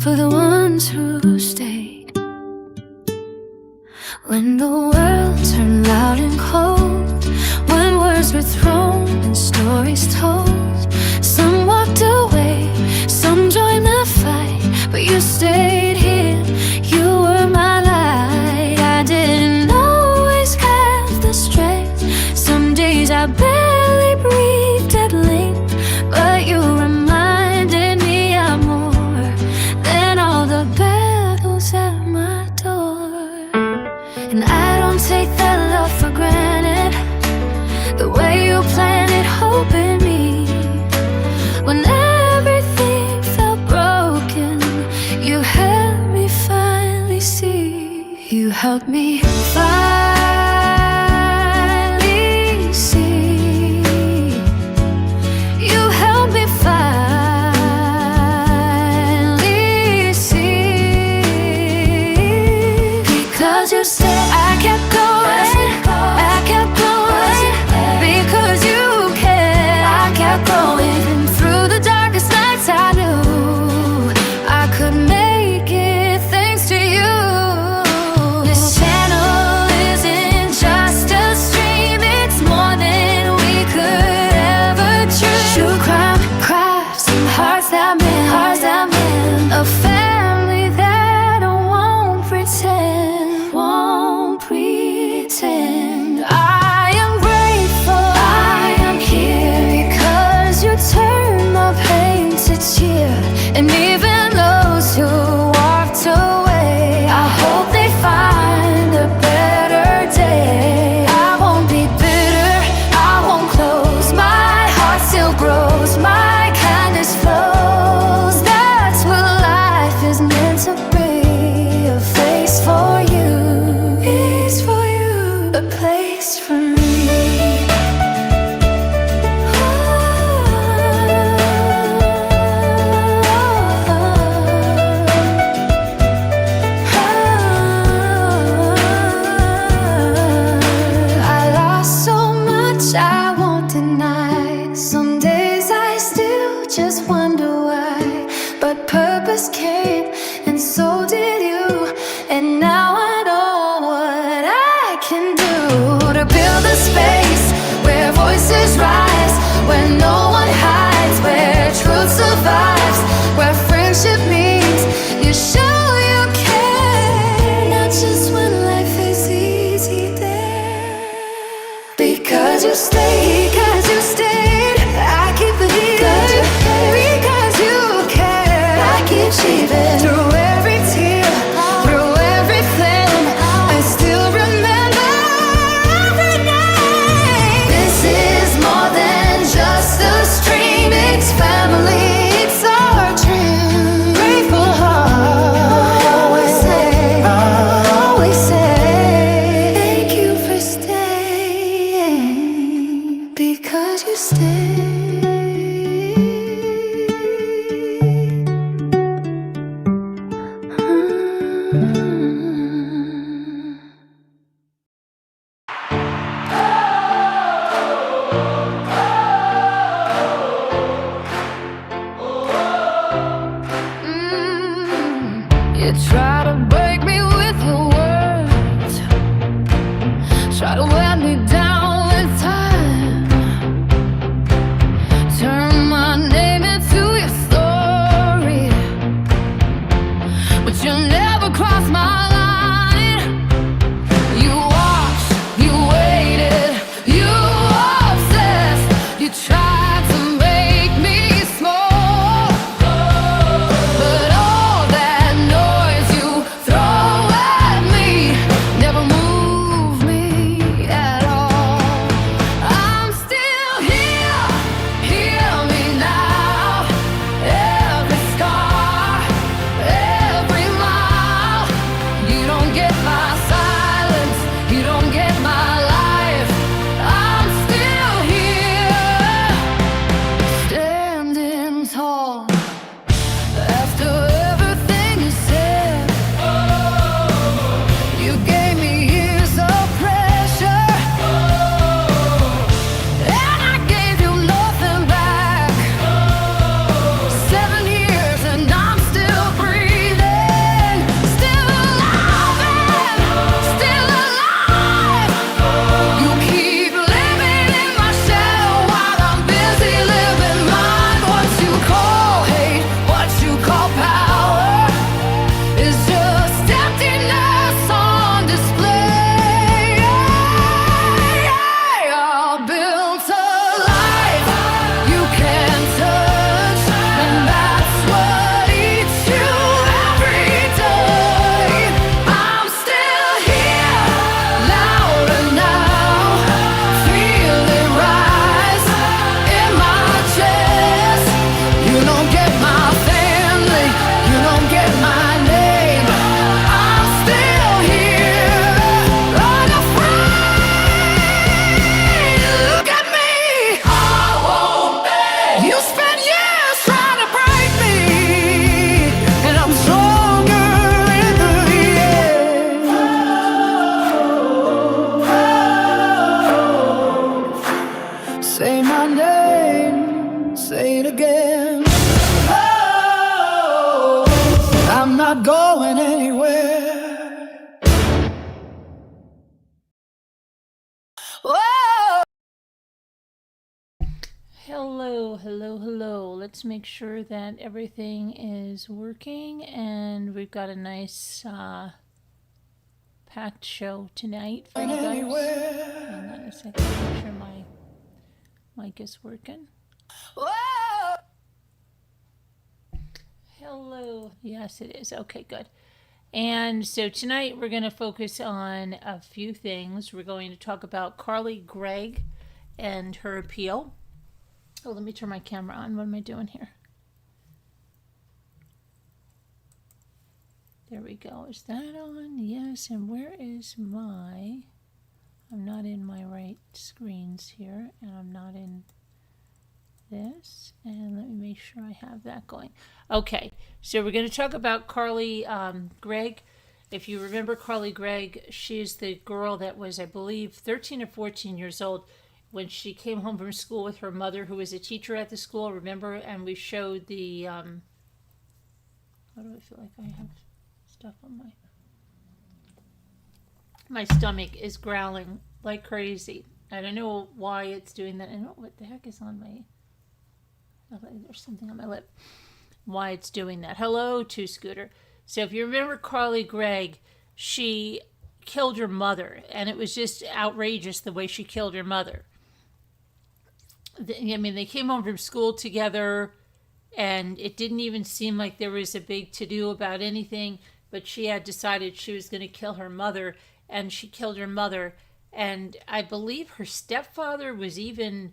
for the ones who stayed. When the world turned loud and cold, when words were thrown and stories told, some walked away, some joined the fight, but you stayed here, you were my light. I didn't always have the strength, some days I barely breathed at length, but you reminded me I'm more than all the battles at my door. And I don't take that love for granted, the way you planted hope in me. When everything felt broken, you helped me finally see. You helped me finally see. You helped me finally see. Because you said I kept going, I kept going. Because you cared, I kept going. And through the darkest nights I knew I could make it thanks to you. This channel isn't just a stream, it's more than we could ever dream. True crime, crafts, and hearts that mend, a family that won't pretend, won't pretend. I am grateful I am here, because you turn my pain to cheer. And even those who walked away, I hope they find a better day. I won't be bitter, I won't close, my heart still grows, my kindness flows. That's what life is meant to be, a face for you, peace for you, a place for me. I lost so much, I won't deny. Some days I still just wonder why, but purpose came and so did you. And now I know what I can do to build a space where voices rise, where no one hides, where truth survives, where friendship means you show you care, not just when life is easy there. Because you stayed, I keep believing. Because you care, I keep achieving. Through every tear, through everything, I still remember every night. This is more than just a stream, it's family, it's our dream. Grateful heart, always say, thank you for staying, because you stayed. You try to break me with your words, try to wear me down with time, turn my name into your story, but you never cross my line. You watched, you waited, you obsessed, you tried to make me small, but all that noise you throw at me never moved me at all. not going anywhere. Whoa. Hello. Let's make sure that everything is working and we've got a nice packed show tonight for you guys. Hang on a second, make sure my mic is working. Whoa. Hello. Yes, it is. Okay, good. And so tonight we're going to focus on a few things. We're going to talk about Gregg and her appeal. Oh, let me turn my camera on. What am I doing here? There we go. Is that on? Yes. And where is my... I'm not in my right screens here, and I'm not in this. And let me make sure I have that going. Okay. So we're going to talk about Gregg. If you remember Gregg, she's the girl that was, I believe, 13 or 14 years old when she came home from school with her mother, who was a teacher at the school, remember? And we showed the, how do I feel like I have stuff on my stomach is growling like crazy. I don't know why it's doing that. I don't know what the heck is on my, there's something on my lip. Why it's doing that. Hello, to Scooter. So if you remember Gregg, she killed her mother, and it was just outrageous the way she killed her mother. I mean, they came home from school together, and it didn't even seem like there was a big to-do about anything, but she had decided she was going to kill her mother, and she killed her mother. And I believe her stepfather was even...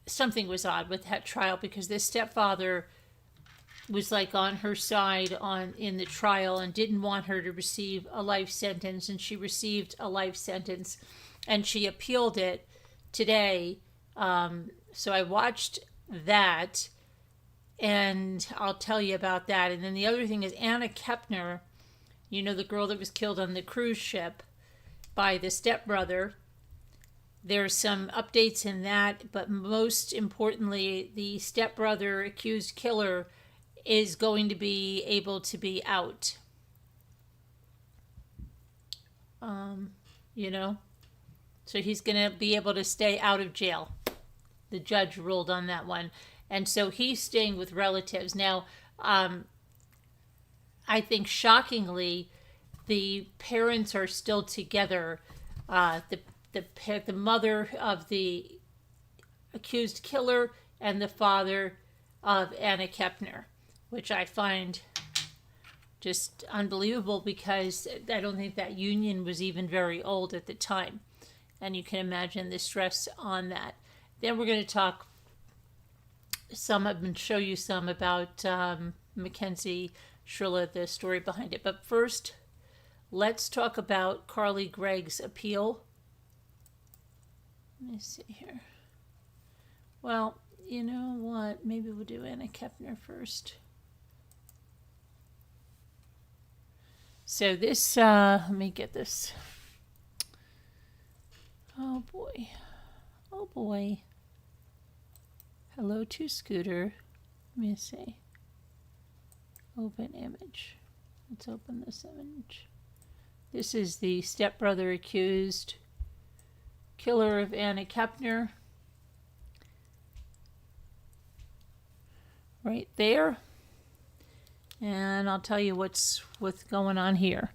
something was odd with that trial, because this stepfather was like on her side in the trial and didn't want her to receive a life sentence, and she received a life sentence, and she appealed it today. So I watched that, and I'll tell you about that. And then the other thing is Anna Kepner, you know, the girl that was killed on the cruise ship by the stepbrother. There's some updates in that, but most importantly, the stepbrother accused killer is going to be able to be out. You know, so he's going to be able to stay out of jail. The judge ruled on that one. And so he's staying with relatives. Now, I think shockingly, the parents are still together. The mother of the accused killer and the father of Anna Kepner, which I find just unbelievable, because I don't think that union was even very old at the time. And you can imagine the stress on that. Then we're going to talk show you some about Mackenzie Shirilla, the story behind it. But first, let's talk about Gregg's appeal. Let me see here. Well, you know what? Maybe we'll do Anna Kepner first. So this, let me get this. Oh boy. Hello to Scooter. Let me see. Open image. Let's open this image. This is the stepbrother accused killer of Anna Kepner. Right there. And I'll tell you what's going on here.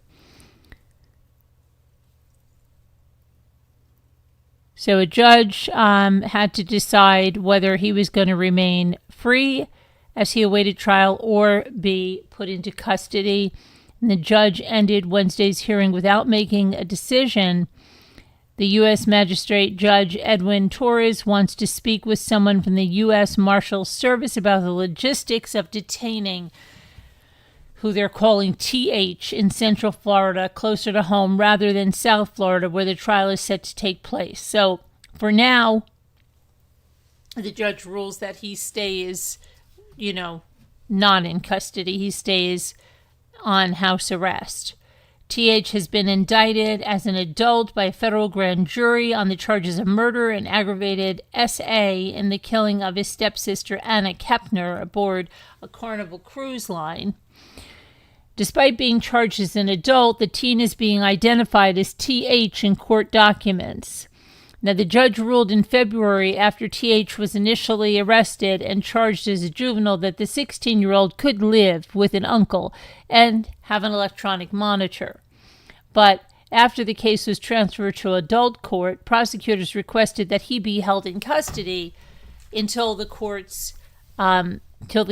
So a judge had to decide whether he was going to remain free as he awaited trial or be put into custody. And the judge ended Wednesday's hearing without making a decision. The U.S. Magistrate Judge Edwin Torres wants to speak with someone from the U.S. Marshals Service about the logistics of detaining who they're calling TH in Central Florida, closer to home, rather than South Florida, where the trial is set to take place. So for now, the judge rules that he stays, not in custody. He stays on house arrest. TH has been indicted as an adult by a federal grand jury on the charges of murder and aggravated SA in the killing of his stepsister Anna Kepner aboard a Carnival cruise line. Despite being charged as an adult, the teen is being identified as TH in court documents. Now, the judge ruled in February after TH was initially arrested and charged as a juvenile that the 16-year-old could live with an uncle and have an electronic monitor. But after the case was transferred to adult court, prosecutors requested that he be held in custody until the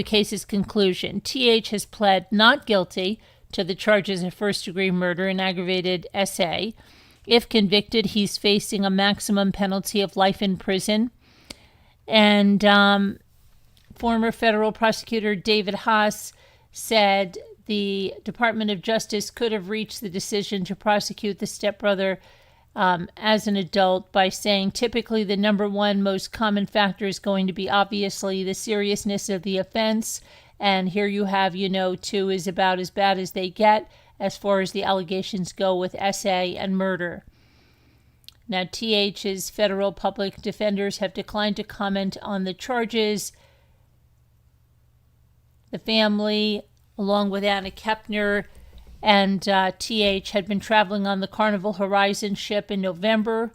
case's conclusion. TH has pled not guilty to the charges of first-degree murder and aggravated SA. If convicted, he's facing a maximum penalty of life in prison. And former federal prosecutor David Haas said the Department of Justice could have reached the decision to prosecute the stepbrother as an adult by saying typically the number one most common factor is going to be obviously the seriousness of the offense. And here you have, 2 is about as bad as they get as far as the allegations go with SA and murder. Now, TH's federal public defenders have declined to comment on the charges. The family, along with Anna Kepner and TH, had been traveling on the Carnival Horizon ship in November.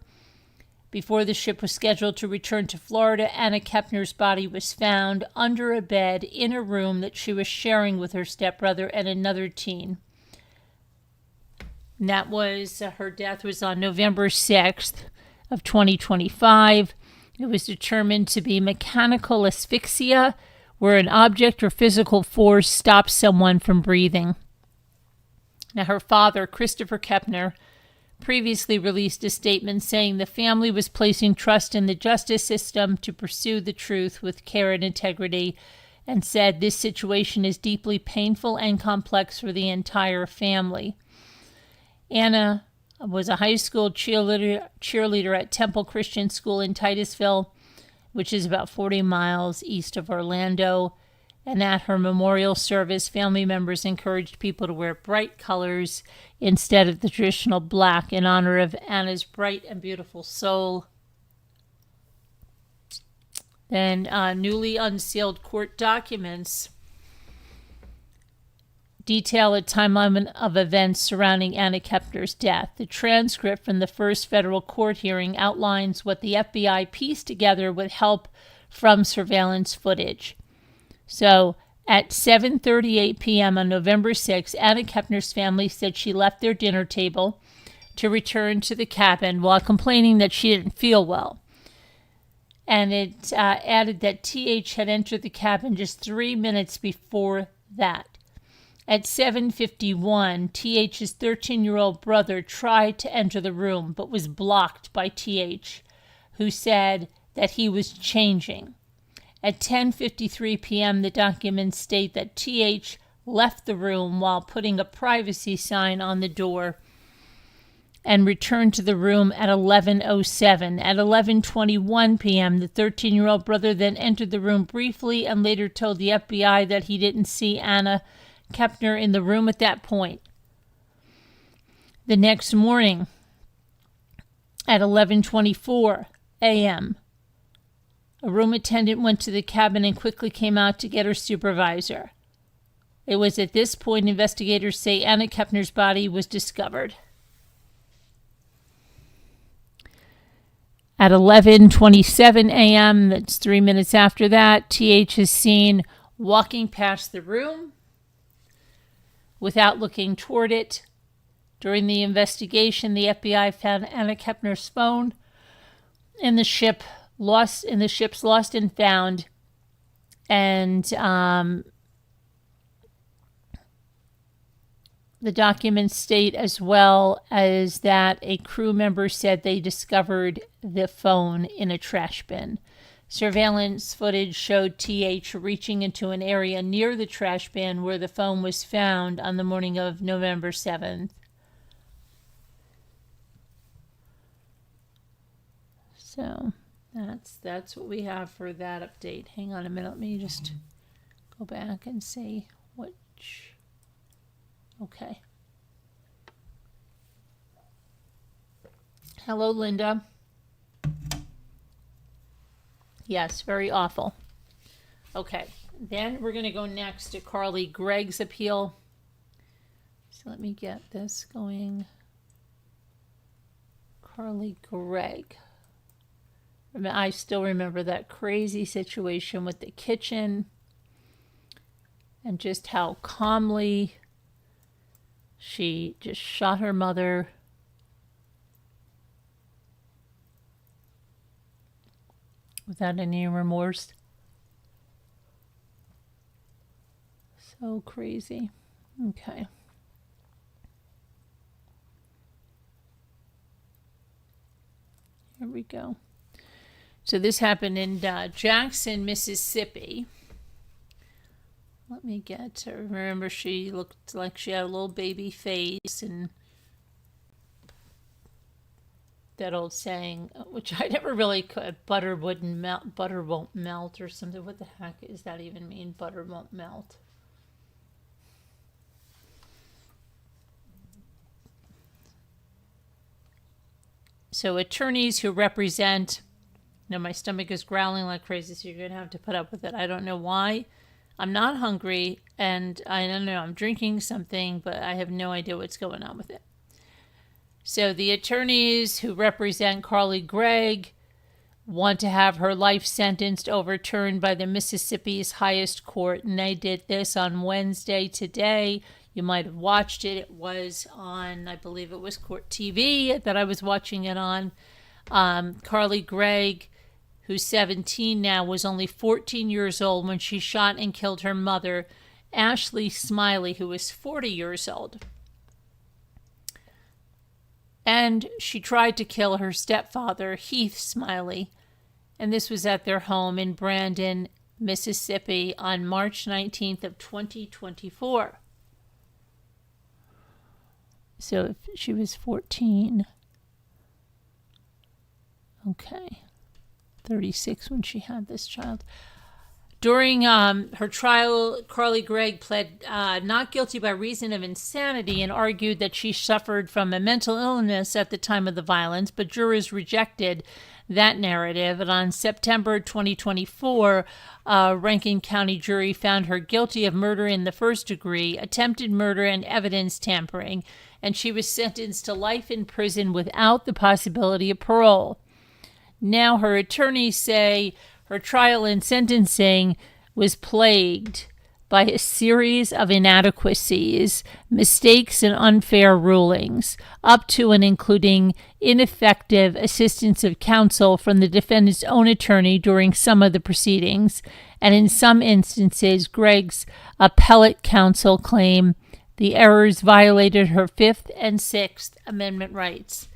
Before the ship was scheduled to return to Florida, Anna Kepner's body was found under a bed in a room that she was sharing with her stepbrother and another teen. And that was, her death was on November 6th of 2025. It was determined to be mechanical asphyxia, where an object or physical force stops someone from breathing. Now, her father, Christopher Kepner, previously released a statement saying the family was placing trust in the justice system to pursue the truth with care and integrity, and said this situation is deeply painful and complex for the entire family. Anna was a high school cheerleader at Temple Christian School in Titusville, which is about 40 miles east of Orlando. And at her memorial service, family members encouraged people to wear bright colors instead of the traditional black in honor of Anna's bright and beautiful soul. Then newly unsealed court documents detail a timeline of events surrounding Anna Kepner's death. The transcript from the first federal court hearing outlines what the FBI pieced together with help from surveillance footage. So, at 7:38 p.m. on November 6, Anna Kepner's family said she left their dinner table to return to the cabin while complaining that she didn't feel well. And it added that TH had entered the cabin just 3 minutes before that. At 7:51, TH's 13-year-old brother tried to enter the room but was blocked by TH, who said that he was changing. At 10:53 p.m., the documents state that TH left the room while putting a privacy sign on the door and returned to the room at 11:07. At 11:21 p.m., the 13-year-old brother then entered the room briefly and later told the FBI that he didn't see Anna Kepner in the room at that point. The next morning, at 11:24 a.m., a room attendant went to the cabin and quickly came out to get her supervisor. It was at this point investigators say Anna Kepner's body was discovered. At 11:27 a.m., that's 3 minutes after that, TH is seen walking past the room without looking toward it. During the investigation, the FBI found Anna Kepner's phone in the ship's lost and found, and the documents state as well as that a crew member said they discovered the phone in a trash bin. Surveillance footage showed TH reaching into an area near the trash bin where the phone was found on the morning of November 7th. So that's what we have for that update. Hang on a minute. Let me just go back and see which. Okay. Hello, Linda. Yes, very awful. Okay, then we're going to go next to Carly Gregg's appeal. So let me get this going. Carly Gregg. I still remember that crazy situation with the kitchen and just how calmly she just shot her mother. Without any remorse. So crazy. Okay. Here we go. So this happened in Jackson, Mississippi. Let me get to remember she looked like she had a little baby face and that old saying, which I never really could, butter won't melt or something. What the heck does that even mean? Butter won't melt. So attorneys who represent, my stomach is growling like crazy, so you're going to have to put up with it. I don't know why. I'm not hungry, and I don't know, I'm drinking something, but I have no idea what's going on with it. So the attorneys who represent Carly Gregg want to have her life sentence overturned by the Mississippi's highest court, and they did this on Wednesday today. You might have watched it. It was on, I believe it was Court TV that I was watching it on. Carly Gregg, who's 17 now, was only 14 years old when she shot and killed her mother, Ashley Smiley, who was 40 years old. And she tried to kill her stepfather, Heath Smiley, and this was at their home in Brandon, Mississippi on March 19th of 2024. So if she was 14, okay, 36 when she had this child. During her trial, Carly Gregg pled not guilty by reason of insanity and argued that she suffered from a mental illness at the time of the violence, but jurors rejected that narrative. And on September 2024, a Rankin County jury found her guilty of murder in the first degree, attempted murder, and evidence tampering, and she was sentenced to life in prison without the possibility of parole. Now her attorneys say her trial and sentencing was plagued by a series of inadequacies, mistakes, and unfair rulings, up to and including ineffective assistance of counsel from the defendant's own attorney during some of the proceedings, and in some instances, Gregg's appellate counsel claim the errors violated her Fifth and Sixth Amendment rights.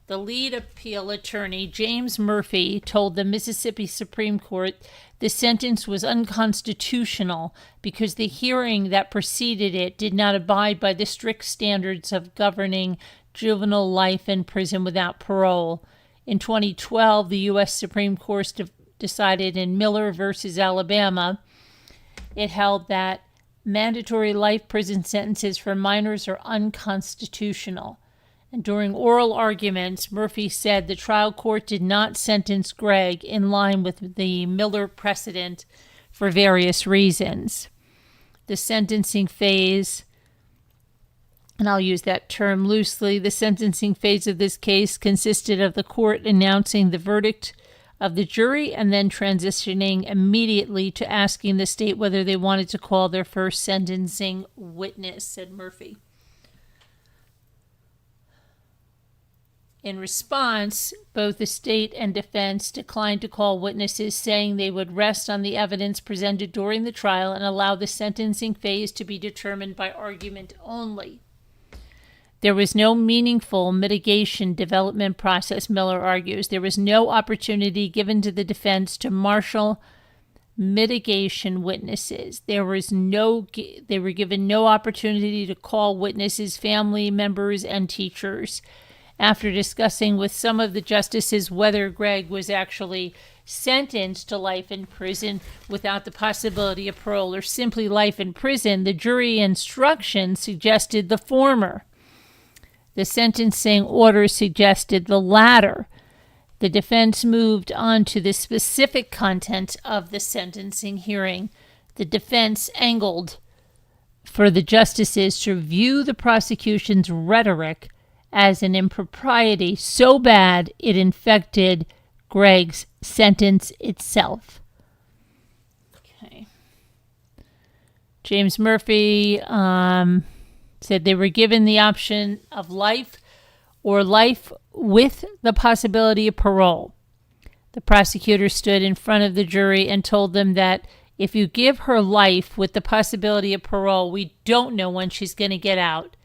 The lead appeal attorney, James Murphy, told the Mississippi Supreme Court the sentence was unconstitutional because the hearing that preceded it did not abide by the strict standards of governing juvenile life in prison without parole. In 2012, the U.S. Supreme Court decided in Miller v. Alabama, it held that mandatory life prison sentences for minors are unconstitutional. And during oral arguments, Murphy said the trial court did not sentence Gregg in line with the Miller precedent for various reasons. The sentencing phase, and I'll use that term loosely, the sentencing phase of this case consisted of the court announcing the verdict of the jury and then transitioning immediately to asking the state whether they wanted to call their first sentencing witness, said Murphy. In response, both the state and defense declined to call witnesses, saying they would rest on the evidence presented during the trial and allow the sentencing phase to be determined by argument only. There was no meaningful mitigation development process, Miller argues. There was no opportunity given to the defense to marshal mitigation witnesses. They were given no opportunity to call witnesses, family members, and teachers. After discussing with some of the justices whether Gregg was actually sentenced to life in prison without the possibility of parole or simply life in prison, the jury instruction suggested the former. The sentencing order suggested the latter. The defense moved on to the specific content of the sentencing hearing. The defense angled for the justices to view the prosecution's rhetoric as an impropriety so bad it infected Gregg's sentence itself. Okay. James Murphy said they were given the option of life or life with the possibility of parole. The prosecutor stood in front of the jury and told them that if you give her life with the possibility of parole, we don't know when she's going to get out.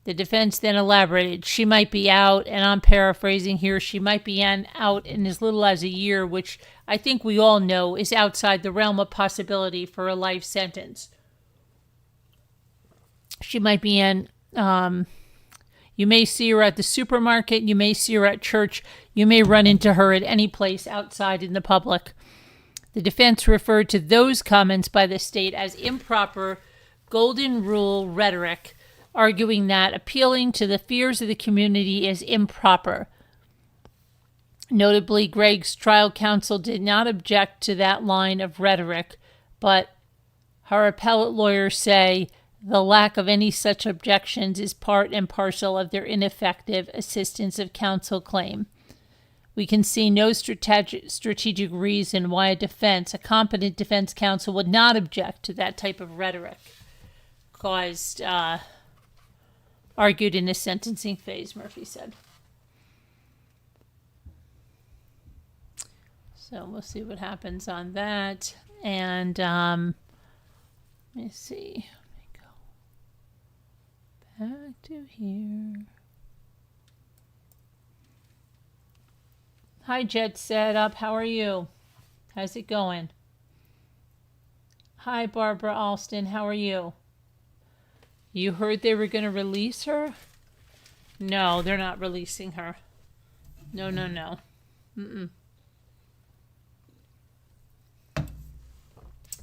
The defense then elaborated, she might be out, and I'm paraphrasing here, she might be out in as little as a year, which I think we all know is outside the realm of possibility for a life sentence. She might be in, you may see her at the supermarket, you may see her at church, you may run into her at any place outside in the public. The defense referred to those comments by the state as improper golden rule rhetoric, arguing that appealing to the fears of the community is improper. Notably, Gregg's trial counsel did not object to that line of rhetoric, but her appellate lawyers say the lack of any such objections is part and parcel of their ineffective assistance of counsel claim. We can see no strategic reason why a competent defense counsel would not object to that type of rhetoric argued in the sentencing phase, Murphy said. So we'll see what happens on that. And let me see. Let me go back to here. Hi, Jet Setup. How are you? How's it going? Hi, Barbara Alston. How are you? You heard they were going to release her? No, they're not releasing her. No. Mm-mm.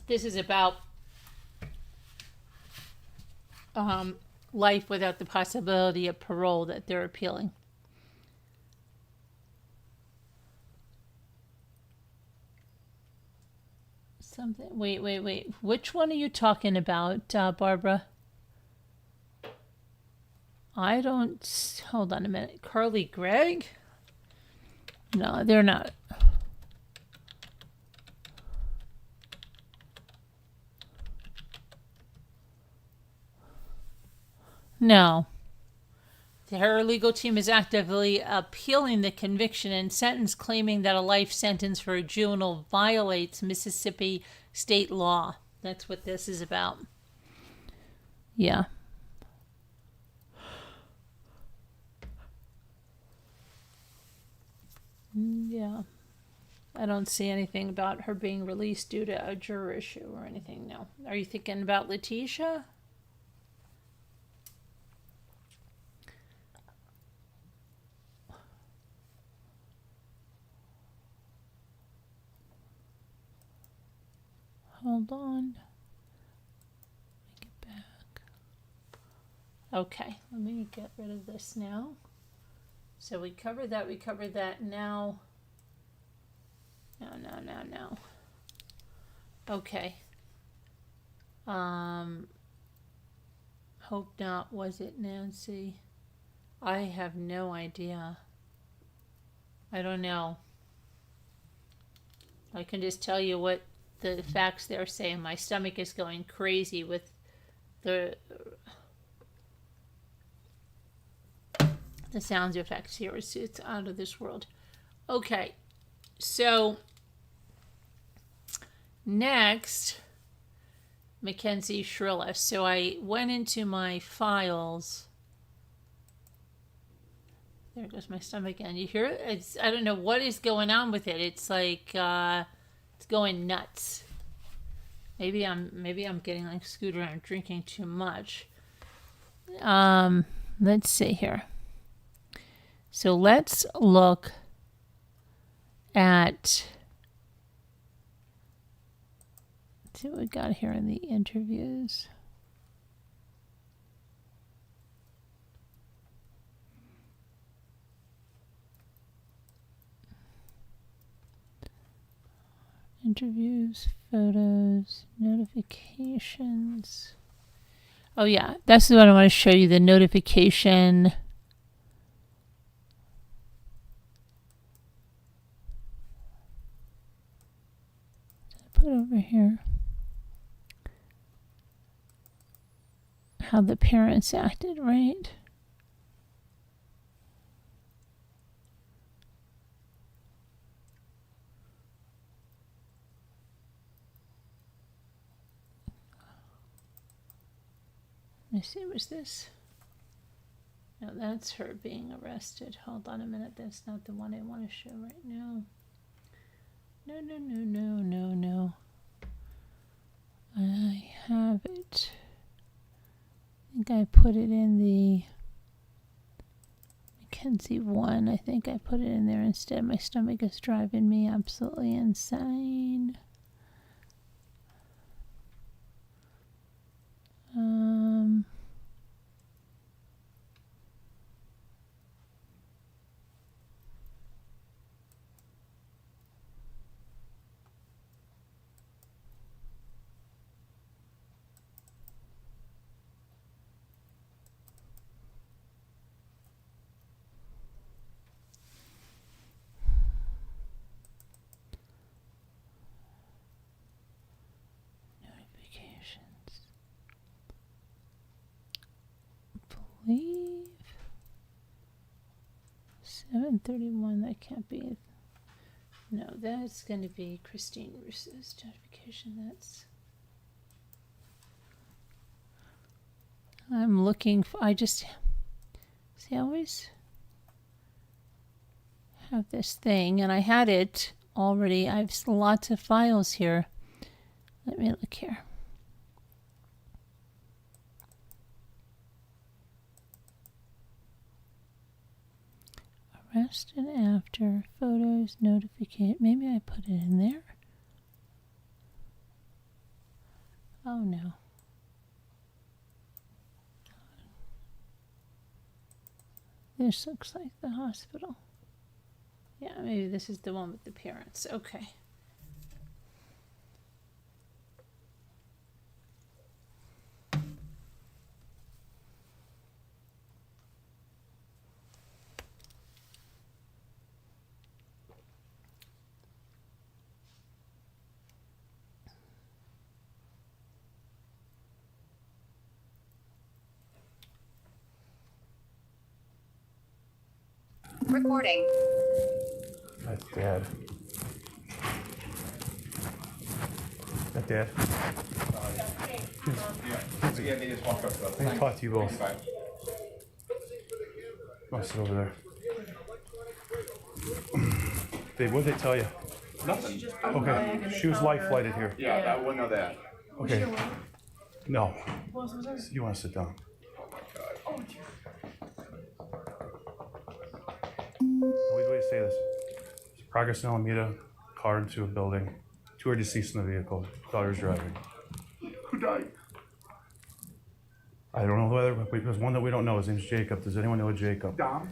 This is about life without the possibility of parole that they're appealing. Wait. Which one are you talking about, Barbara? Hold on a minute. Carly Gregg? No, they're not. No. Her legal team is actively appealing the conviction and sentence, claiming that a life sentence for a juvenile violates Mississippi state law. That's what this is about. Yeah. Yeah. I don't see anything about her being released due to a juror issue or anything, no. Are you thinking about Letitia? Hold on. Get back. Okay, let me get rid of this now. So we covered that. Now. No. Okay. Hope not. Was it Nancy? I have no idea. I don't know. I can just tell you what the facts they're saying. My stomach is going crazy with the sound effects here. It's out of this world. Okay, so next, Mackenzie Shirilla. So I went into my files. There goes my stomach again. You hear it? I don't know what is going on with it. It's like it's going nuts. Maybe I'm getting like Scooter and I'm drinking too much. Let's see here. So let's look at, let's see what we got here in the interviews. Interviews, photos, notifications. Oh yeah, that's what I want to show you, the notification. Put over here how the parents acted, right? Let me see, was this? No, that's her being arrested. Hold on a minute, that's not the one I want to show right now. No. I have it. I think I put it in the Mackenzie one. I think I put it in there instead. My stomach is driving me absolutely insane. Notifications. Believe 7:31. That can't be. No, that's going to be Christine Russo's notification. That's. I'm looking for. I just see. I always have this thing, and I had it already. I have lots of files here. Let me look here. Arrest and after, photos, notification. Maybe I put it in there. Oh no. This looks like the hospital. Yeah, maybe this is the one with the parents. Okay. Recording. That's Dad. That Dad. Yeah, they just walked up to us. I can talk to you both. I'll sit over there. Babe, what did they tell you? Nothing. Okay, she was life flighted here. Yeah, I wouldn't know that. Okay. No. You want to sit down? Wait, way to say this. Progress in Alameda, car into a building. 2 are deceased in the vehicle. Daughter's driving. Who died? I don't know whether, but there's one that we don't know. His name's Jacob. Does anyone know Jacob? Dom?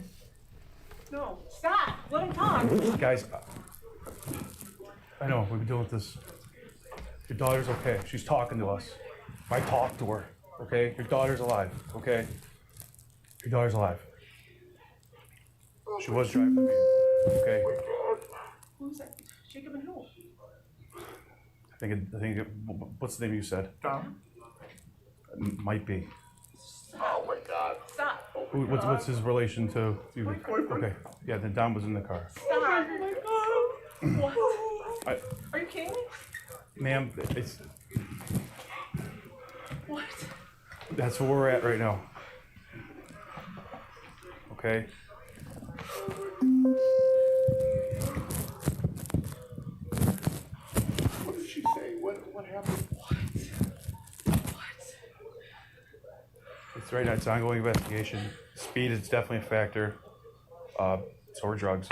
No, stop. Let him talk. Guys, I know, we've been dealing with this. Your daughter's okay. She's talking to us. I talked to her, okay? Your daughter's alive, okay? Your daughter's alive. She was driving the vehicle, okay? Who's that? Jacob and who? What's the name you said? Dom? Might be. Oh my God. Stop. What's his relation to you? My boyfriend. Okay, yeah, then Don was in the car. Stop. Oh my God. What? Are you kidding me? Ma'am, it's, What? that's where we're at right now. Okay? What did she say? What happened? It's right now, it's an ongoing investigation. Speed is definitely a factor. So are drugs.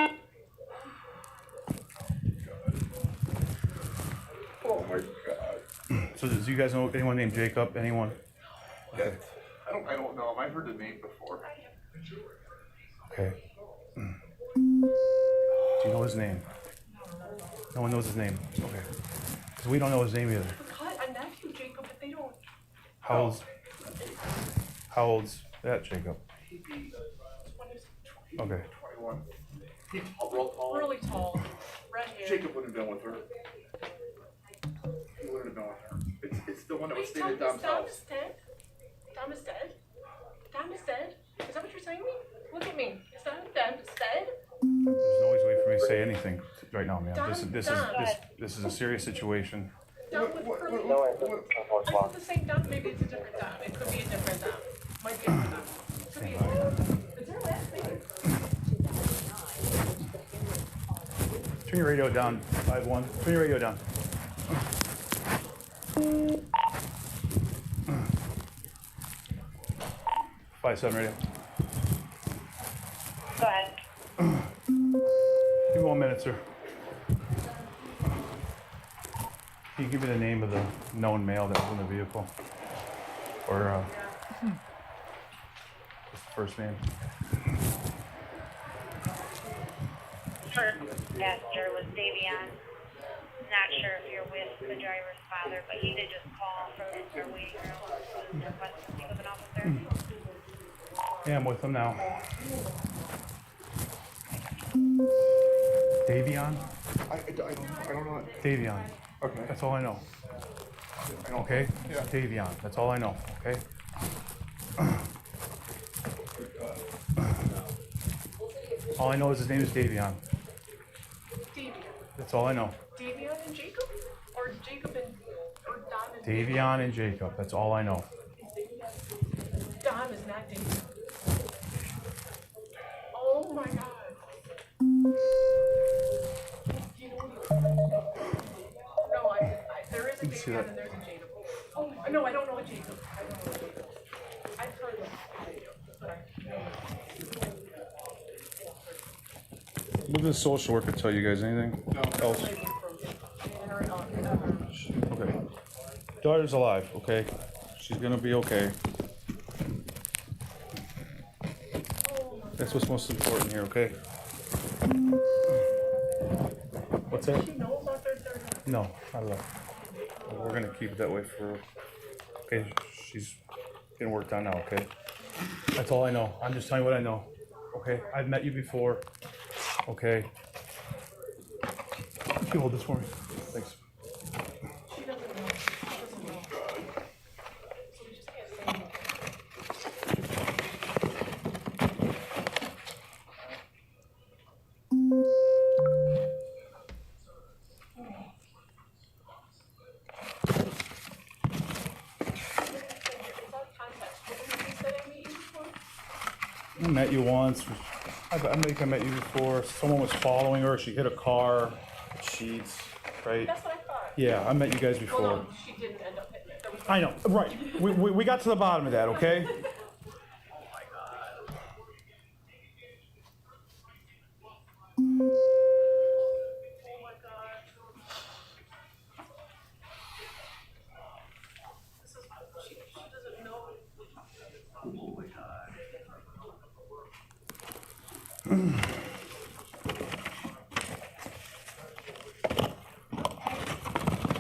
Oh my God. So do you guys know anyone named Jacob? Anyone? Okay. I don't know him. I've heard the name before. Okay. Do you know his name? No one knows his name. Okay. Because we don't know his name either. Cut a nephew, Jacob, but they don't. How old's that, Jacob? Okay. 21. He's tall, real tall. Really tall. Red hair. Jacob wouldn't have been with her. He wouldn't have been with her. It's the one that was Wait, staying at Dom's Dom house. is dead? Dom is dead? Dom is dead? Is that what you're saying to me? Look at me. Is Dom dead? There's no way for me to say anything right now, man. Dom, This is a serious situation. Dom with curly. What? I thought the same Dom. Maybe it's a different Dom. It could be a different Dom. Might be a different Dom. Could be a different Dom. Is there a last name? Turn your radio down, 5-1. Turn your radio down. 5-7 radio. Go ahead. Give me 1 minute, sir. Can you give me the name of the known male that was in the vehicle? Or just the first name? First passenger was Davion. Not sure if you're with the driver's father, but he did just call from their waiting room. Request to speak with an officer. Yeah, I'm with him now. Davion? I don't know. Davion. Okay. That's all I know. I don't. Okay? Yeah. Davion. That's all I know. Okay? All I know is his name is Davion. Davion. That's all I know. Davion and Jacob? Or Jacob and or Dom and Davion and Jacob. That's all I know. Dom is not Davion. Oh my God. No, there is a see Davion that. and there's a Jacob. Oh, no, I don't know a Jacob. I don't know a Jacob. I've heard of Jacob, but I know. What does social worker tell you guys? Anything else? Okay. Daughter's alive, okay? She's gonna be okay. That's what's most important here, okay? What's that? Do you know about their third? No, I love. We're gonna keep it that way for. Okay, she's getting worked on now. Okay, that's all I know. I'm just telling you what I know. Okay, I've met you before. Okay. Can you hold this for me? Thanks. She doesn't know. She doesn't know. So we just can't say anything. Without context, what did you say I meet you before? I met you once. I think I met you before. Someone was following her. She hit a car. Sheets, right? That's what I thought. Yeah, I met you guys Well, before. no, she didn't end up hitting it. There was I know, right. We got to the bottom of that, okay? Oh my God. This is, she doesn't know. Oh my God.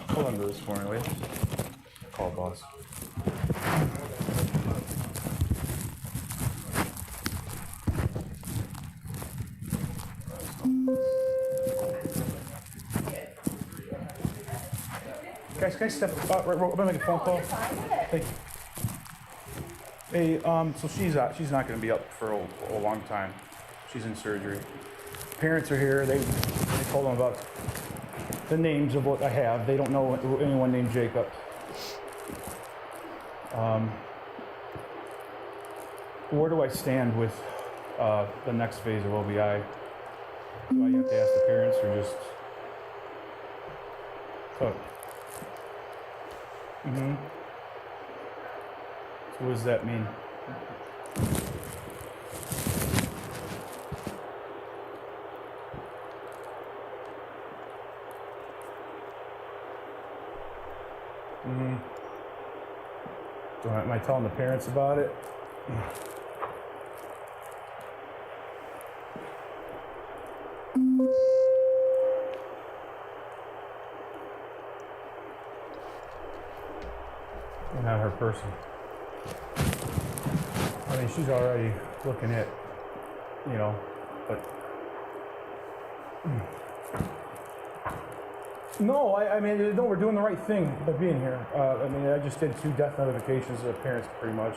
Hold on to this for me, will you? Call boss. Guys, can I step out? Right, I'm gonna make a phone call. Thank you. Hey, so she's not gonna be up for a long time. She's in surgery. Parents are here. They told them about the names of what I have. They don't know anyone named Jacob. Where do I stand with the next phase of OBI? Do I have to ask the parents or just? Oh. Mm-hmm. So what does that mean? Am I telling the parents about it? You're not her person. I mean, she's already looking at, you know, but. No, I mean, no, we're doing the right thing by being here. I mean, I just did 2 death notifications to the parents, pretty much.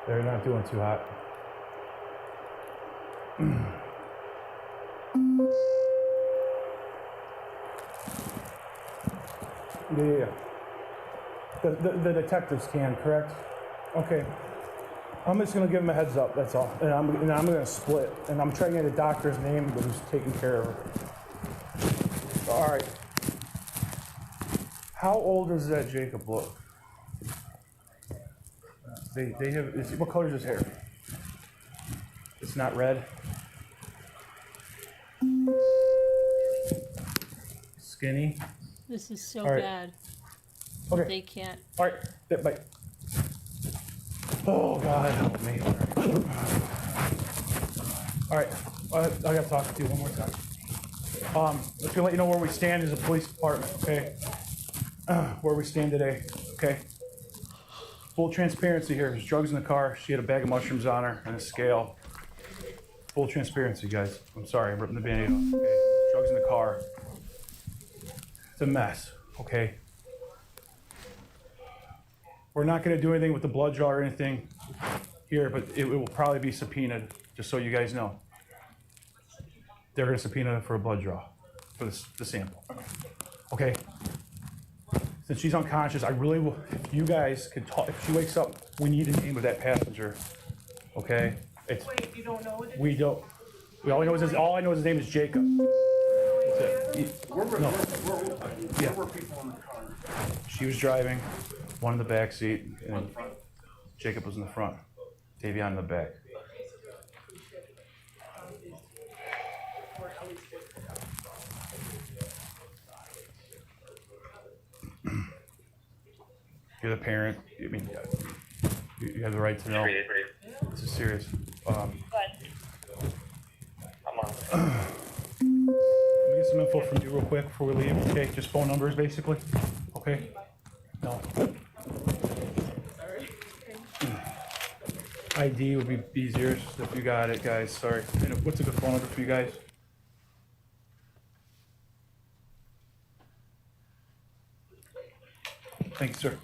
They're not doing too hot. Yeah. The detectives can, correct? Okay. I'm just gonna give him a heads up, that's all. And I'm gonna split. And I'm trying to get a doctor's name who's taking care of her. All right. How old does that Jacob look? They have, what color is his hair? It's not red. Skinny. This is so All right. bad. Okay. They can't. All right. Yeah, bye. Oh God, help me. All right. I gotta talk to you one more time. Just to let you know where we stand as a police department, okay? Where we stand today, okay? Full transparency here. There's drugs in the car. She had a bag of mushrooms on her and a scale. Full transparency, guys. I'm sorry, I'm ripping the band-aid off, okay? Drugs in the car. It's a mess, okay? We're not gonna do anything with the blood draw or anything here, but it will probably be subpoenaed, just so you guys know. They're gonna subpoena for a blood draw, for the sample. Okay? Since she's unconscious, I really will, if you guys could talk, if she wakes up, we need the name of that passenger, okay? It's, Wait, you don't know what it is? we don't, all I know is his name is Jacob. That's it. Where were Yeah. people in the car? She was driving, one in the back seat, and Jacob was in the front, Davion in the back. You're the parent. I mean, you have the right to know. This is serious. Let me get some info from you real quick before we leave. Okay, just phone numbers basically. Okay. No. ID would be easier if you got it, guys. Sorry. And what's a good phone number for you guys? Thank you, sir.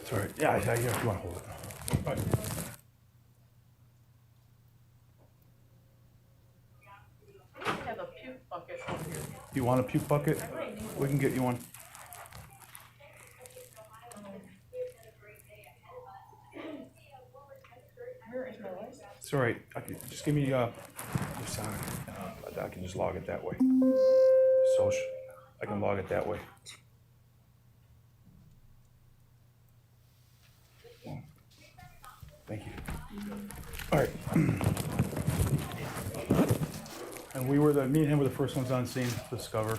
Sorry. Yeah, if you want to hold it. All right. I have a puke bucket over here. You want a puke bucket? We can get you one. Where is my license? It's all right. Just give me your sign. I can just log it that way. So I can log it that way. Thank you. All right. And me and him were the first ones on scene to discover.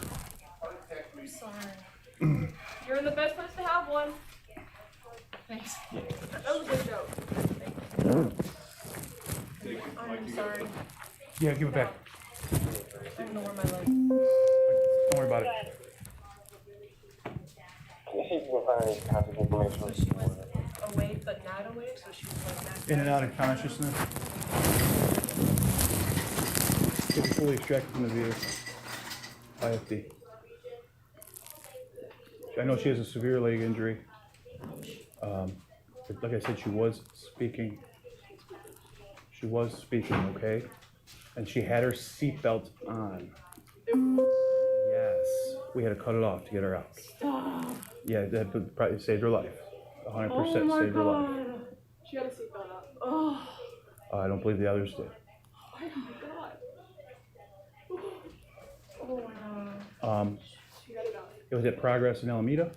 I'm sorry. You're in the best place to have one. Thanks. That was a good joke. I'm sorry. Yeah, give it back. I don't know where my leg. Don't worry about it. Awake, but not awake, so she was like that. In and out of consciousness. Get fully extracted from the vehicle. IFD. I know she has a severe leg injury. But like I said, she was speaking. She was speaking, okay? And she had her seatbelt on. Yes. We had to cut it off to get her out. Stop. Yeah, that probably saved her life. 100% Oh my saved her life. God. She had a seatbelt up. Oh. I don't believe the others did. Oh my God. Oh my God. She got it out. It was at Progress in Alameda.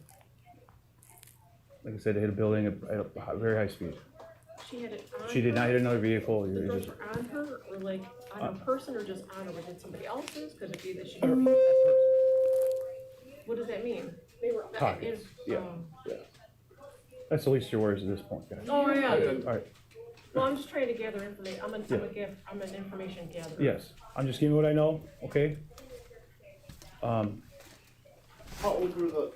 Like I said, they hit a building at a very high speed. She had it on She did not hit another vehicle. The It drugs just, were on her, or like on a person, or just on her? Was it somebody else's? Because if either she. Her. What does that mean? They were. Pockets. Yeah. Yeah. That's the least your worries at this point, guys. Oh, yeah. All right. Well, I'm just trying to gather information. I'm an information gatherer. Yes, I'm just giving you what I know, okay? How old were the?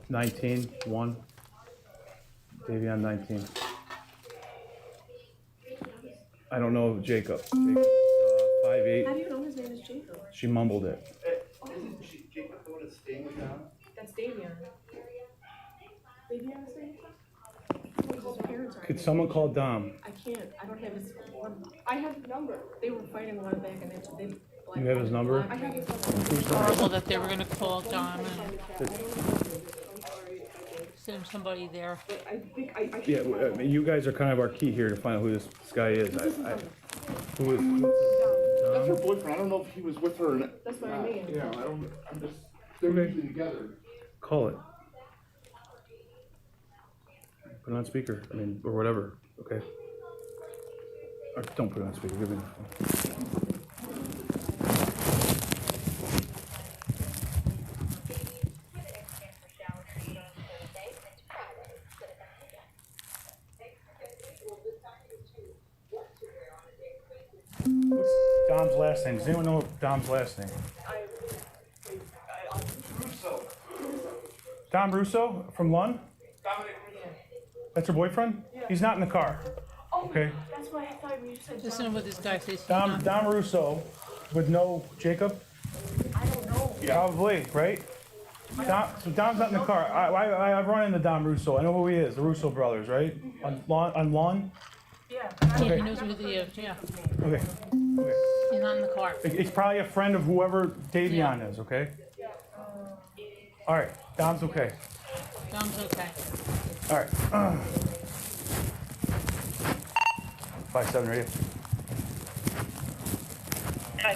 19, 1. Davion, 19. I don't know Jacob. Jacob, 5'8". How do you know his name is Jacob? She mumbled it. Isn't Jacob the one that's staying with Dom? That's Davion. Davion's name? His parents are. Could someone call Dom? I can't. I don't have his number. I have the number. They were fighting a while back, and they. You have his number? I have his number. Who's number? Horrible that they were gonna call Dom and send somebody there. I think I Yeah, I mean, you guys are kind of our key here to find out who this guy is. Who is? That's her boyfriend. I don't know if he was with her or not. That's what I mean. Yeah, I don't. I'm just. They're usually together. Call it. Put it on speaker. I mean, or whatever. Okay. Or don't put it on speaker. Give me the phone. What's Dom's last name? Does anyone know Dom's last name? Russo. Dom Russo from Lund? Dominic Russo. That's her boyfriend? He's not in the car. Okay. That's why I thought you said. Listen to what this guy says. Dom Russo would know Jacob? I don't know. Probably, right? So Dom's not in the car. I've run into Dom Russo. I know who he is. The Russo brothers, right? On lawn? Yeah. Yeah, he knows who he is, yeah. Okay. Okay. He's not in the car. It's probably a friend of whoever Davion is, okay? All right. Dom's okay. Dom's okay. All right. 5-7 radio. Hi.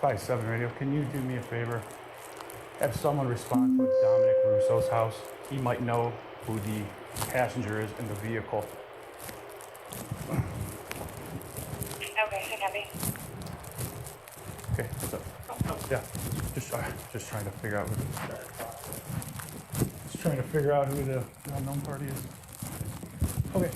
Five 7 radio. Can you do me a favor? Have someone respond to Dominic Russo's house. He might know who the passenger is in the vehicle. Okay, I copy. Okay, what's up? Yeah, just trying to figure out who the unknown party is. Okay.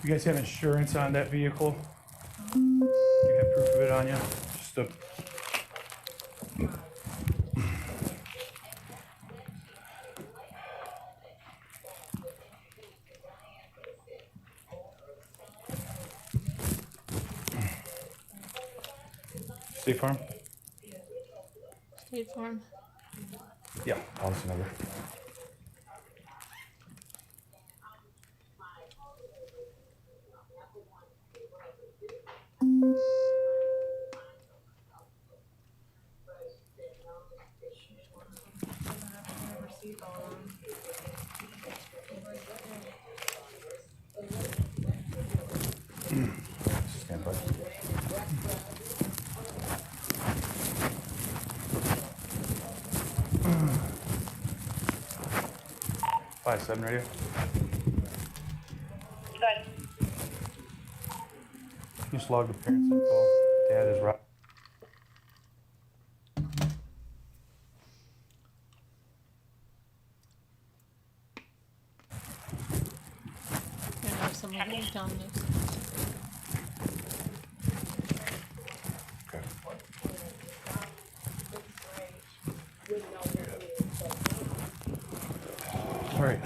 You guys have insurance on that vehicle? You have proof of it on you? Just a... State Farm? State Farm. Yeah, policy number. Stand by. Five 7 radio. Good. Just log the parents' info. Dad is right. I know someone who's done this. Okay. All right.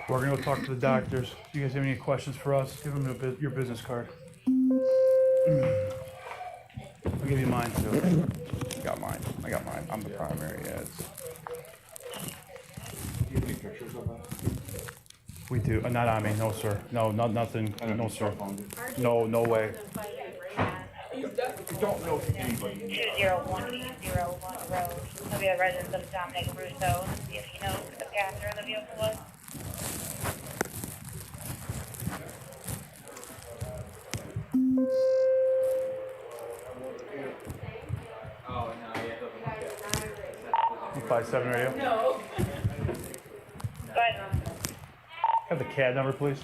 We're gonna go talk to the doctors. Do you guys have any questions for us? Give them your business card. I'll give you mine too. I got mine. I'm the primary. Yeah, it's... Do you have any pictures of that? We do. Not on me. No, sir. No, nothing. No, sir. No, no way. You don't know anybody. 20101 Road. He'll be the residence of Dominic Russo. See if he knows who the passenger in the vehicle was. Oh, no, yeah, it doesn't look good. 57 radio. No. Go ahead. Have the CAD number, please.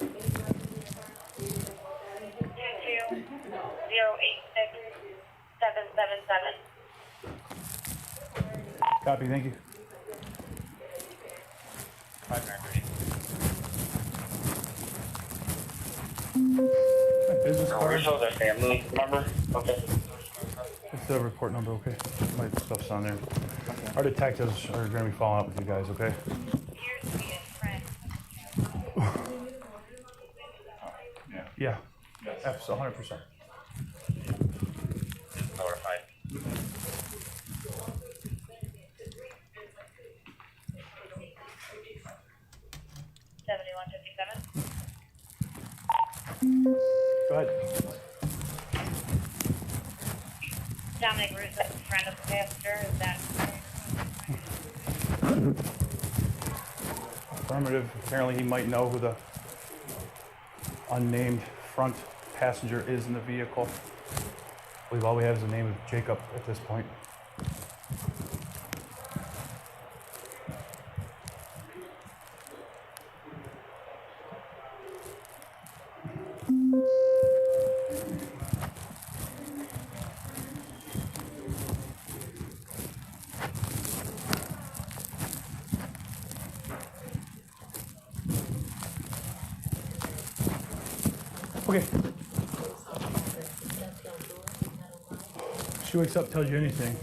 22086-777. Copy, thank you. My business card. Russo's a family member? Okay. It's the report number, okay? My stuff's on there. Our detectives are gonna be following up with you guys, okay? Appears to be his friend. Yeah. Yes. 100%. Notified. 7157. Go ahead. Dominic Russo, friend of the pastor, is that? Affirmative. Apparently he might know who the unnamed front passenger is in the vehicle. I believe all we have is the name of Jacob at this point. Okay. She wakes up, tells you anything,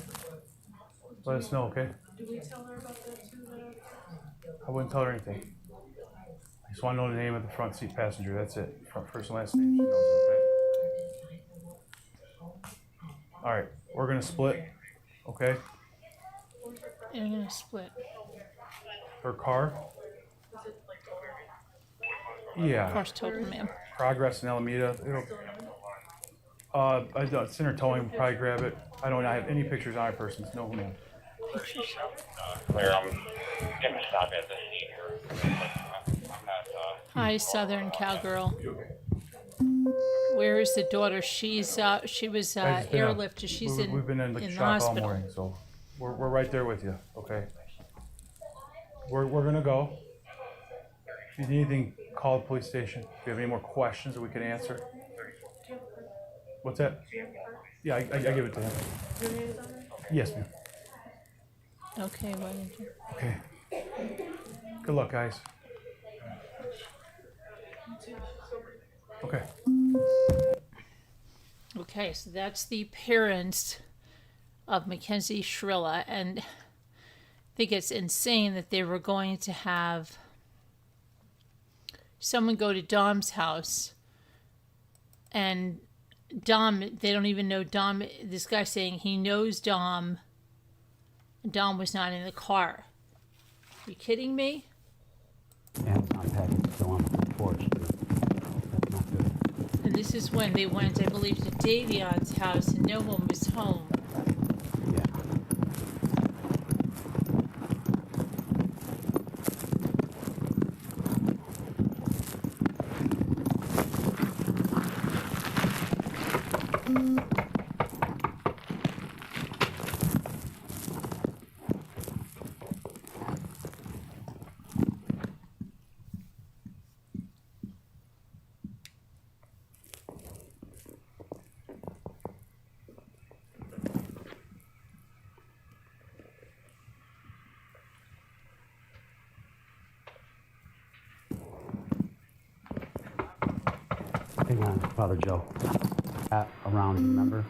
let us know, okay? Do we tell her about that too? I wouldn't tell her anything. I just want to know the name of the front seat passenger, that's it. First and last name, she knows, okay? All right, we're gonna split, okay? You're gonna split. Her car? Of Yeah, course, total, ma'am. Progress in Alameda. It's in her towing, we'll probably grab it. I don't have any pictures on her person, no name. Claire, I'm gonna stop at the scene here. I'm not, Hi, Southern Cowgirl. Where is the daughter? She was Guys, it's been airlifted. She's we've been in the in the shop all hospital. morning, so we're right there with you, okay? We're gonna go. If you need anything, call the police station. If you have any more questions that we can answer. What's that? Yeah, I give it to him. Your name is on there? Yes, ma'am. Okay, why did you? Okay. Good luck, guys. Okay. Okay, so that's the parents of Mackenzie Shirilla, and I think it's insane that they were going to have someone go to Dom's house, and Dom, they don't even know Dom. This guy saying he knows Dom. Dom was not in the car. You kidding me? Amazon package still on the porch, too. That's not good. And this is when they went, I believe, to Davion's house, and no one was home. Yeah. Hang on, Father Joe. Around, remember?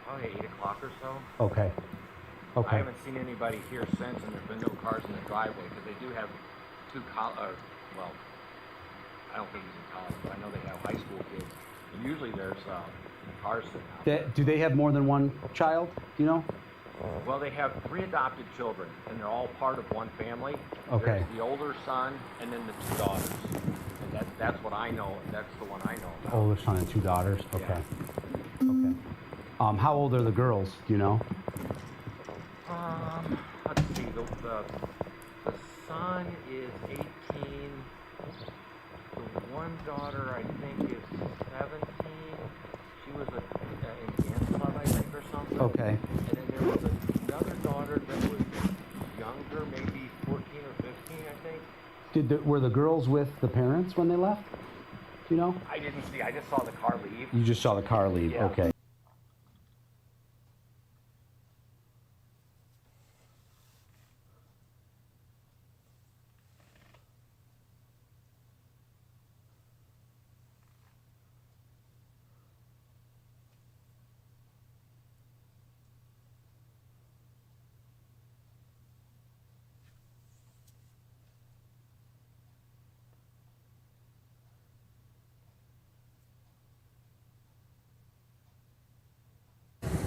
Probably 8 o'clock or so. Okay. I Okay. haven't seen anybody here since, and there's been no cars in the driveway, because they do have two well, I don't think he's in college, but I know they have high school kids. And usually there's cars sitting out there. Do they have more than one child? Do you know? Well, they have 3 adopted children, and they're all part of one family. Okay. There's the older son, and then the 2 daughters. And that's what I know, that's the one I know about. Older son and 2 daughters? Okay. Okay. How old are the girls? Do you know? Let's see, the son is 18. The one daughter, I think, is 17. She was in dance club, I think, or something. Okay. And then there was Were the girls with the parents when they left? Do you know? I didn't see. I just saw the car leave. You just saw the car leave. Yeah. Okay.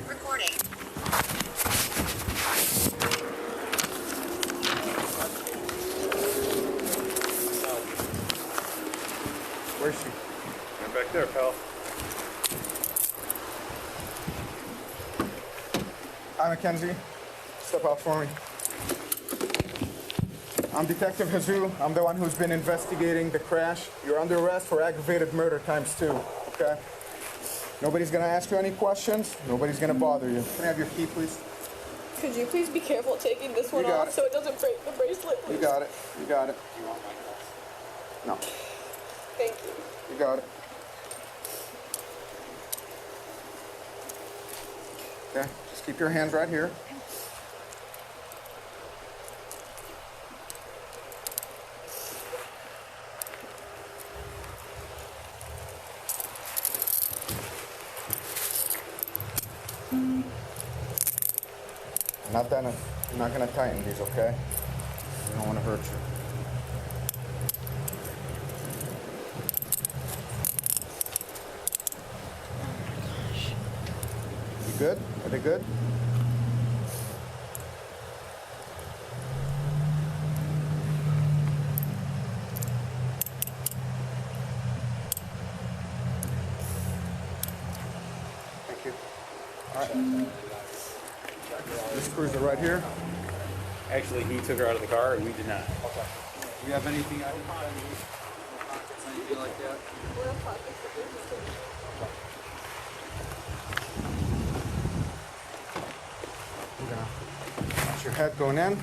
Recording. Where's she? Right back there, pal. Hi, Mackenzie. Step out for me. I'm Detective Jesus. I'm the one who's been investigating the crash. You're under arrest for aggravated murder ×2, okay? Nobody's gonna ask you any questions. Nobody's gonna bother you. Can I have your key, please? Could you please be careful taking this one You got off it. so it doesn't break the bracelet? You Please? got it. You got it. No, Thank you. you got it. Okay, just keep your hands right here. I'm not gonna tighten these, okay? I don't want to hurt you. You good? Are they good? Thank you. All right. This cruiser right here. Actually, he took her out of the car and we did not. Okay. Do you have anything I can anything like that? We're gonna watch your head going in.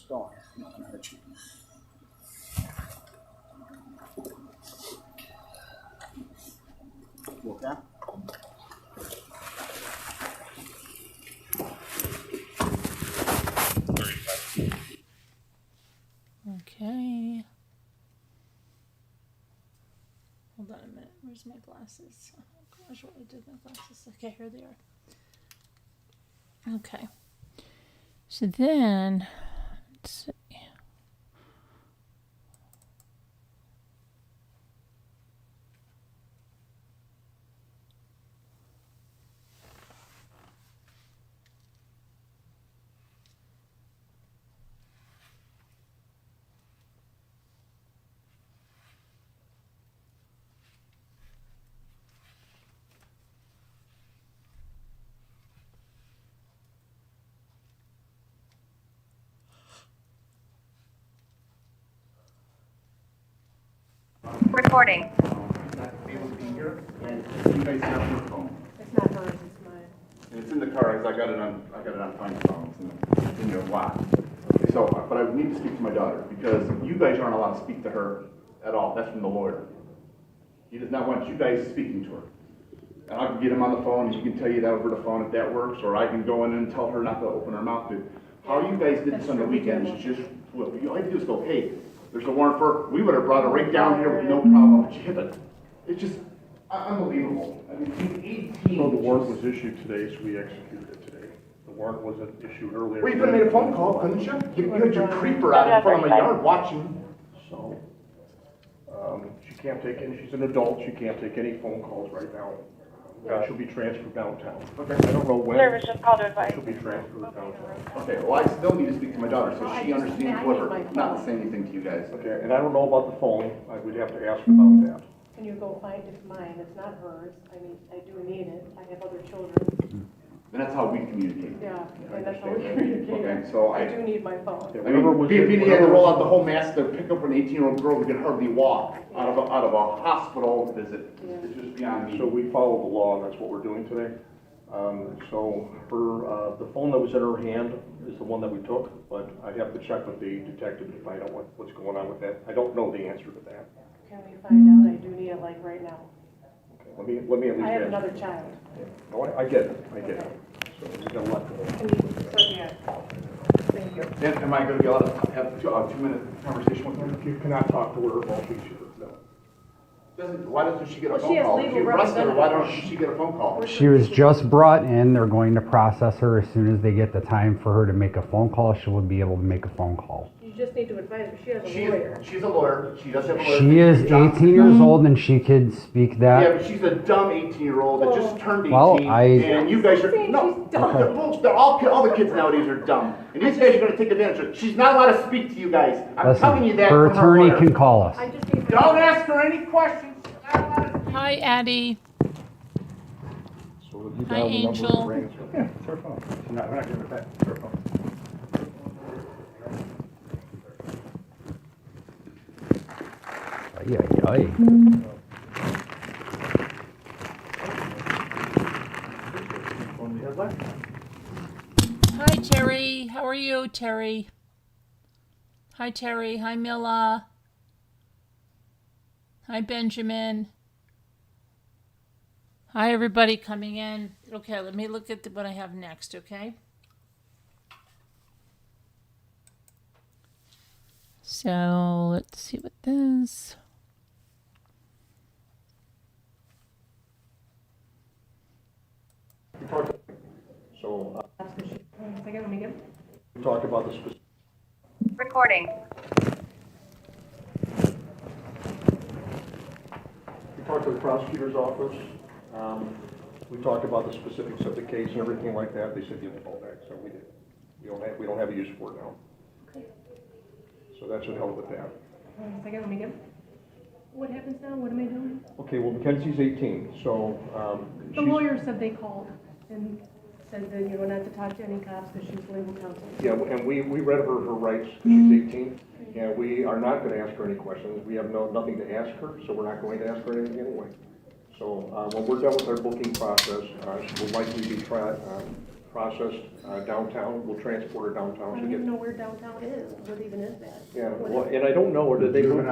Go on. I'm not gonna hurt you. You okay? Okay. Hold on a minute. Where's my glasses? Oh gosh, what I did with my glasses. Okay, here they are. Okay. So then, let's see. Recording. Not be able to be here, and you guys have her phone. It's not hers, it's mine. And it's in the car, because I got it on Find Phone, it's in your lock. So, but I need to speak to my daughter, because you guys aren't allowed to speak to her at all, that's from the lawyer. He does not want you guys speaking to her. And I can get him on the phone, and he can tell you that over the phone if that works, or I can go in and tell her not to open her mouth. How you guys did this on the weekend is just, well, all you have to do is go, hey, there's a warrant for, we would have brought her right down here with no problem, but you hit it. It's just unbelievable. I mean, 18. So the warrant was issued today, so we executed it today. The warrant wasn't issued earlier. Well, you could have made a phone call, couldn't you? You had your creeper out in front of my yard watching. So, she can't take any, she's an adult, she can't take any phone calls right now. She'll be transferred downtown. Okay. I don't know when. Service just called to advise. She'll be transferred downtown. Okay, well, I still need to speak to my daughter, so she understands whatever, not to say anything to you guys. Okay, and I don't know about the phone, I would have to ask about that. Can you go find it's mine? It's not hers. I mean, I do need it. I have other children. then that's how we communicate. Yeah, and that's how we communicate. Okay, so I do need my phone. I mean, being he had to roll out the whole mass to pick up an 18-year-old girl who could hardly walk out of a hospital visit. It's just beyond me. So we follow the law, and that's what we're doing today. So her, the phone that was in her hand is the one that we took, but I'd have to check with the detective to find out what's going on with that. I don't know the answer to that. Can we find out? I do need it like right now. Okay, let me at least I have ask. another child. No, I get it, I get it. So we got a lot to Can you, yeah. Thank you. Then am I gonna be allowed to have a 2-minute conversation with her? You cannot talk to her about these, no. Why doesn't she get a Well, phone she has call? legal If you arrested her, why don't representative. she get a phone call? She was just brought in. They're going to process her. As soon as they get the time for her to make a phone call, she will be able to make a phone call. You just need to advise her. She has a lawyer. She's a lawyer. She does have a lawyer. She is 18 years old and she could speak Yeah, that. but she's a dumb 18-year-old that just turned 18. Well, and you guys are saying no. she's dumb. They're all the kids nowadays are dumb, and these guys are going to take advantage of her. She's not allowed to speak to you guys. I'm telling you Listen, that. her from attorney lawyer. can call us. I just need Don't ask her any questions. She's not allowed to speak. Hi, Addie. So you Hi, dial the number Angel. and ring it. Yeah, it's her phone. We're not giving it back. It's her phone. Ay, ay, ay. Hi, Terry. How are you, Terry? Hi, Terry. Hi, Mila. Hi, Benjamin. Hi, everybody coming in. Okay, let me look at what I have next, okay? So, let's see what this... So, Second, let me get. we talked about the specific. Recording. We talked to the prosecutor's office. We talked about the specifics of the case and everything like that. They said you didn't call back, so we did. We don't have a use for it now. Okay. So that should help with that. Second, let me get. What happens now? What am I doing? Okay, well, Mackenzie's 18, so The lawyer said they called and said that, you know, not to talk to any cops because she's legal counsel. Yeah, and we read her rights, 'cause she's 18, and we are not going to ask her any questions. We have nothing to ask her, so we're not going to ask her anything anyway. So when we're done with our booking process, she will likely be processed downtown. We'll transport her downtown. I don't even know where downtown is. What even is that? Yeah, well, and I don't know, or did they move?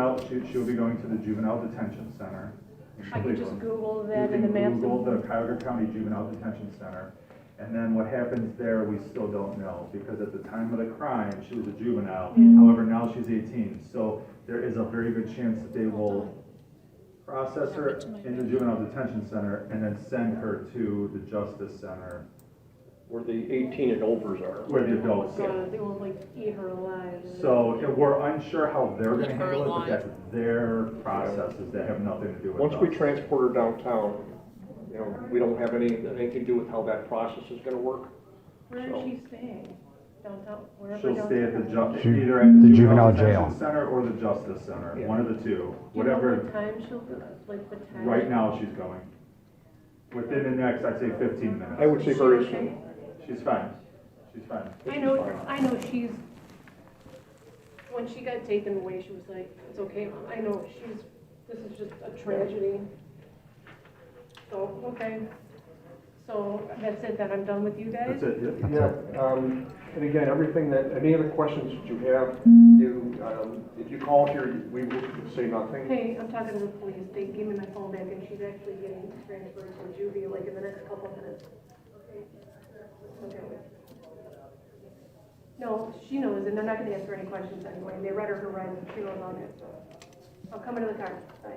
She'll be going to the Juvenile Detention Center. I can just Google that You in the can maps. Google the Cuyahoga County Juvenile Detention Center, and then what happens there, we still don't know, because at the time of the crime, she was a juvenile. However, now she's 18, so there is a very good chance that they will process her in the Juvenile Detention Center and then send her to the Justice Center, Where the 18 and overs are. where the adults. They will like eat her alive. So we're unsure how they're gonna Eat her handle it, but alive. that's their processes that have nothing to do with Once us. we transport her downtown, you know, we don't have anything to do with how that process is going to work. Where is she staying? Downtown? Wherever She'll stay at the Ju- either at the the Juvenile juvenile jail. Detention Center or the Justice Center, Yeah. one of the two, Do you know whatever. what time she'll do it? Like the time? Right now, she's going. Within the next, I'd say 15 minutes. I would say very soon. She's fine. She's fine. I know she's, when she got taken away, she was like, it's okay, Mom. I know this is just a tragedy. So, okay. So that's it, then I'm done with you guys? That's it, yeah. Yeah, and again, any other questions that you have, if you call here, we will say nothing. Hey, I'm talking to the police. They gave me my phone back and she's actually getting transferred to juvie like in the next couple of minutes. Okay. No, she knows, and they're not gonna ask her any questions anyway. They read her rights, and she knows all that, so. I'll come into the car. Bye.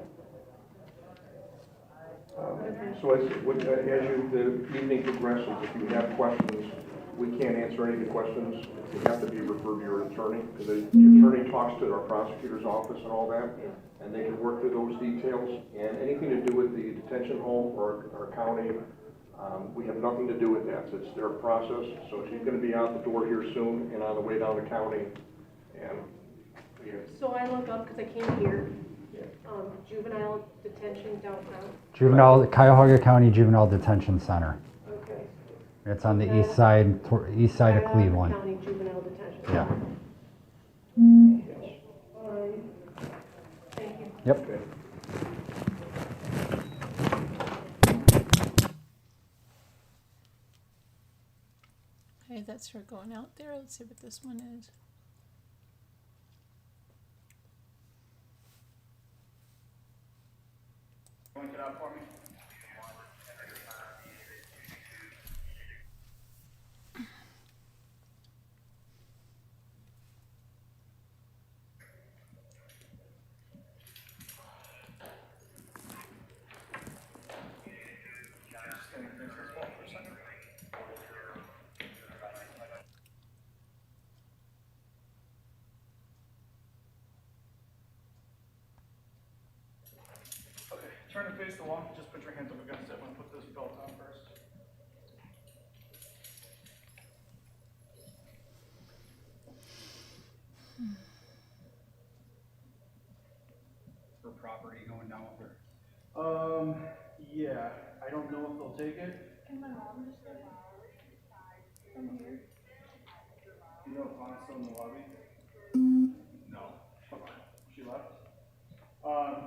So as the evening progresses, if you have questions, we can't answer any of the questions. They have to be referred to your attorney, because the attorney talks to our prosecutor's office and all that, and they can work through those details. And anything to do with the detention home or our county, we have nothing to do with that. It's their process. So she's going to be out the door here soon and on the way down to county. And So I look up, because I came here, juvenile detention downtown. Cuyahoga County Juvenile Detention Center. Okay. It's on the east side of Cleveland. County Juvenile Detention. Yeah. Thank you. Yep. Okay, that's her going out there. Let's see what this one is. Point it out for me. Okay, turn and face the wall. Just put your hands up against it. I'm gonna put this belt on first. For property going down with her. Yeah, I don't know if they'll take it. Can my mom just get from here? You know if Anna's still in the lobby? No. Okay, she left.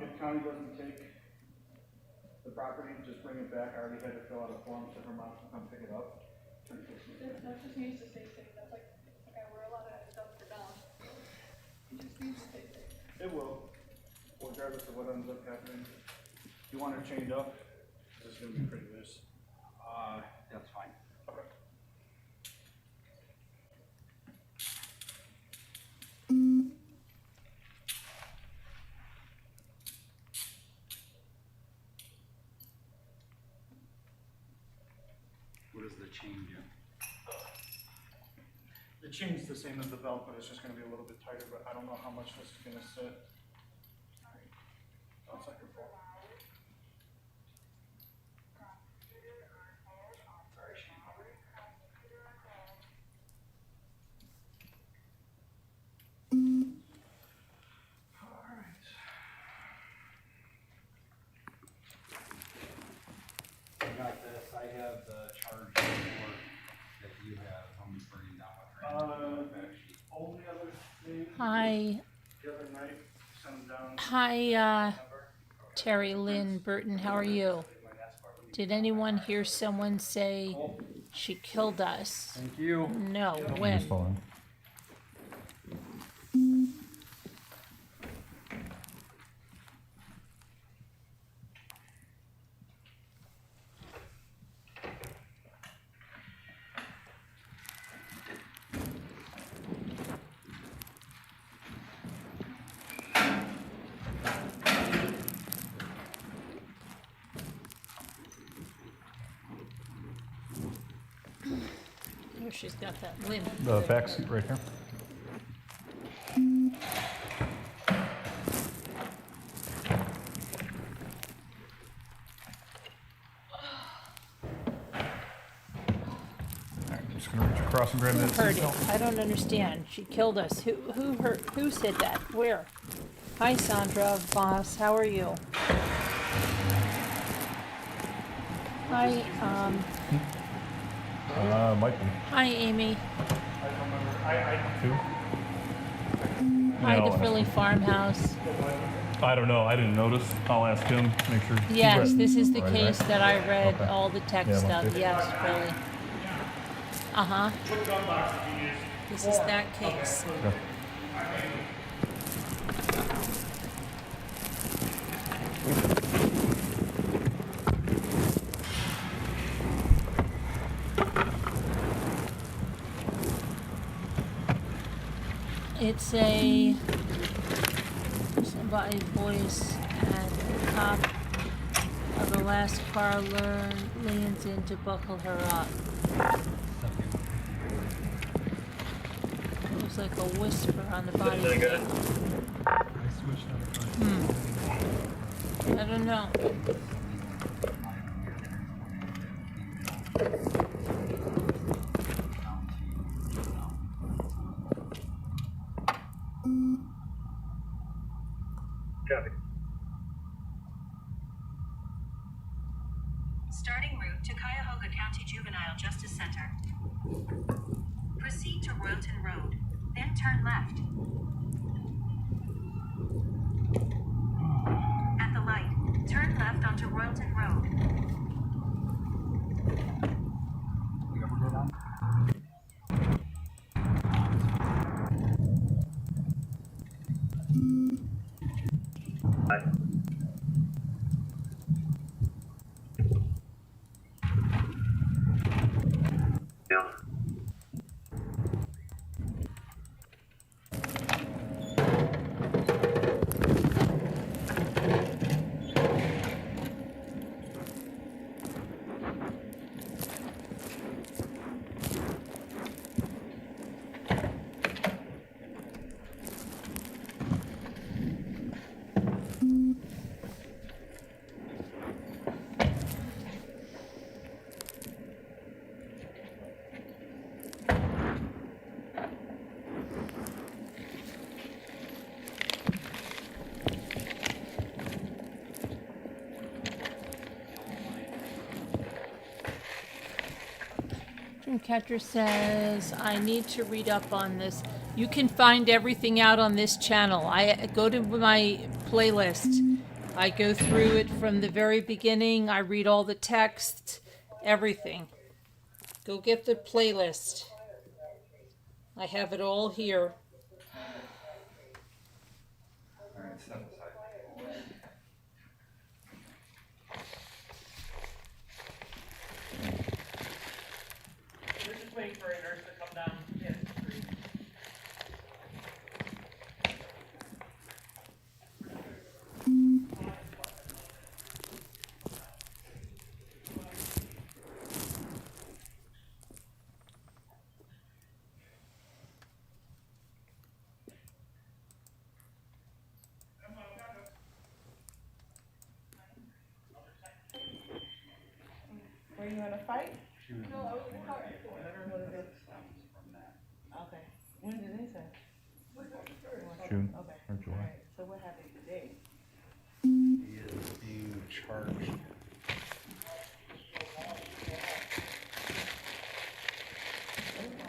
If county doesn't take the property, just bring it back. I already had to fill out a form, so her mom can come pick it up. That just needs to stay safe. That's like, okay, we're allowed to dump her down. It just needs to stay safe. It will, regardless of what ends up happening. You want her chained up? This is gonna be pretty loose. That's fine. Okay. What does the chain do? The chain's the same as the belt, but it's just gonna be a little bit tighter, but I don't know how much this is gonna sit. One second, Paul. I got this. I have the charge report that you have. I'm bringing down with her. Only other thing, Hi, the other night, sent them down. hi, Terry Lynn Burton. How are you? Did anyone hear someone say she killed us? Thank you. No. When? Oh, she's got that limp. The back seat right here. I'm just gonna reach across and grab that Heard seat it. belt. I don't understand. She killed us. Who said that? Where? Hi, Sandra, boss. How are you? Hi, Might be. hi, Amy. I don't remember, Two? Hi, No, the Philly farmhouse. I don't know. I didn't notice. I'll ask him. Make sure. Yes, this is the Right, case right. that I read Okay. all the text Yeah, of. okay. Yes, Philly. Uh-huh. This is that case. Okay. It's somebody's voice and the cop of the last car leans in to buckle her up. Looks like a whisper on the body. I don't know. Starting route to Cuyahoga County Juvenile Justice Center. Proceed to Royalton Road, then turn left. At the light, turn left onto Royalton Road. You ever go down? Kepner says, I need to read up on this. You can find everything out on this channel. I go to my playlist. I go through it from the very beginning. I read all the text, everything. Go get the playlist. I have it all here. All right, step aside. We're just waiting for a nurse to come down. Yeah, it's free. Were you in a fight? No, I was in the car. Okay. When did it say? June Okay. or July. All right. So what happened today? He is being charged.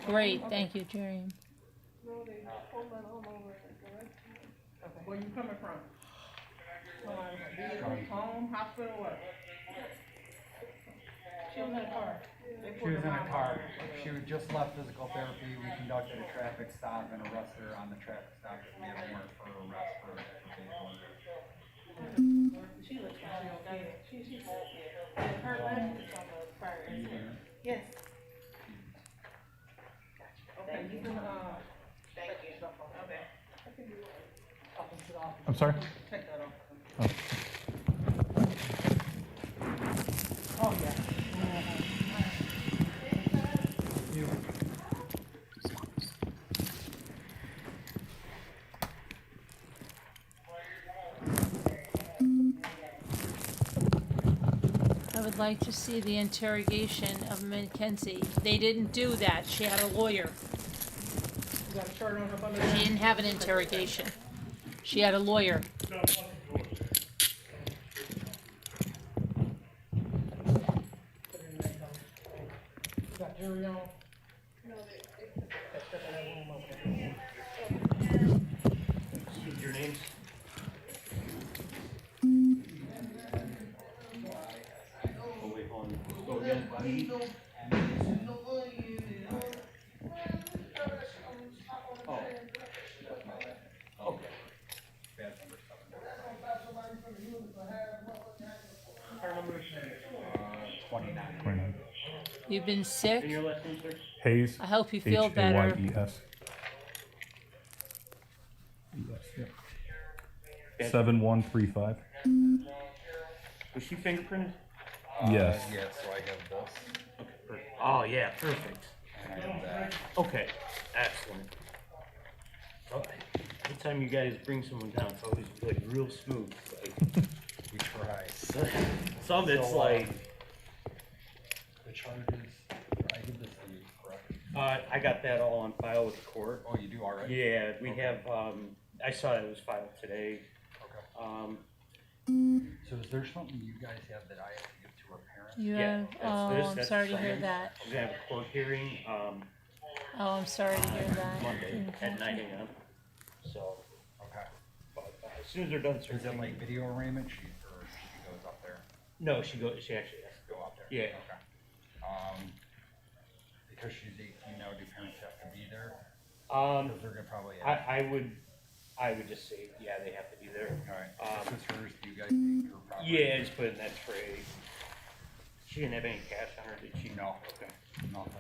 Great, thank you, Jerry. No, they pulled my mom over and arrested me. Okay. Where you coming from? Home, hospital, what? She was in a car. She was in a car. She had just left physical therapy. We conducted a traffic stop and arrested her on the traffic stop because we had a warrant for her arrest for She looks like she okay. She's her leg is on the prior incident. Yes. Okay, you can, thank you. Okay. Talking to the officer. I'm sorry? Take that off. Oh. Oh, yeah. I would like to see the interrogation of Mackenzie. They didn't do that. She had a lawyer. You got a shirt on up under She didn't have an interrogation. She had a lawyer. got Jerry on? Your names? Oh, wait, hold on. Go again. Oh. Okay. bad number 29. 29. You've been sick? And your last name, sir? Hayes. I hope you feel better. Hayes. Yes. 7135. Was she fingerprinted? Yes. Yeah, so I have this. Okay, perfect. Oh, yeah, perfect. And I have that. Okay, excellent. Okay. Every time you guys bring someone down, it's always like real smooth. Like, We try. some it's like, The charges, I give this to you, correct? I got that all on file with the court. Oh, you do already? Yeah, we Okay. have, I saw it was filed today. Okay. So is there something you guys have that I have to give to our parents? You Yeah, have, that's oh, this, I'm that's sorry to hear summons. that. We're gonna have a court hearing, Oh, I'm sorry to hear that. Monday Okay. at 9 a.m. So, Okay. but as soon as they're done Is it searching. like video arraignment, or she goes up there? No, she actually has to Go up there? Yeah. Okay. Because she's 18 now, do parents have to be there? Because they're gonna probably ask. I would just say, yeah, they have to be there. Alright, this is hers, do you guys take her property? Yeah, just put it in that tray. She didn't have any cash on her, did she? No. Okay. Nothing.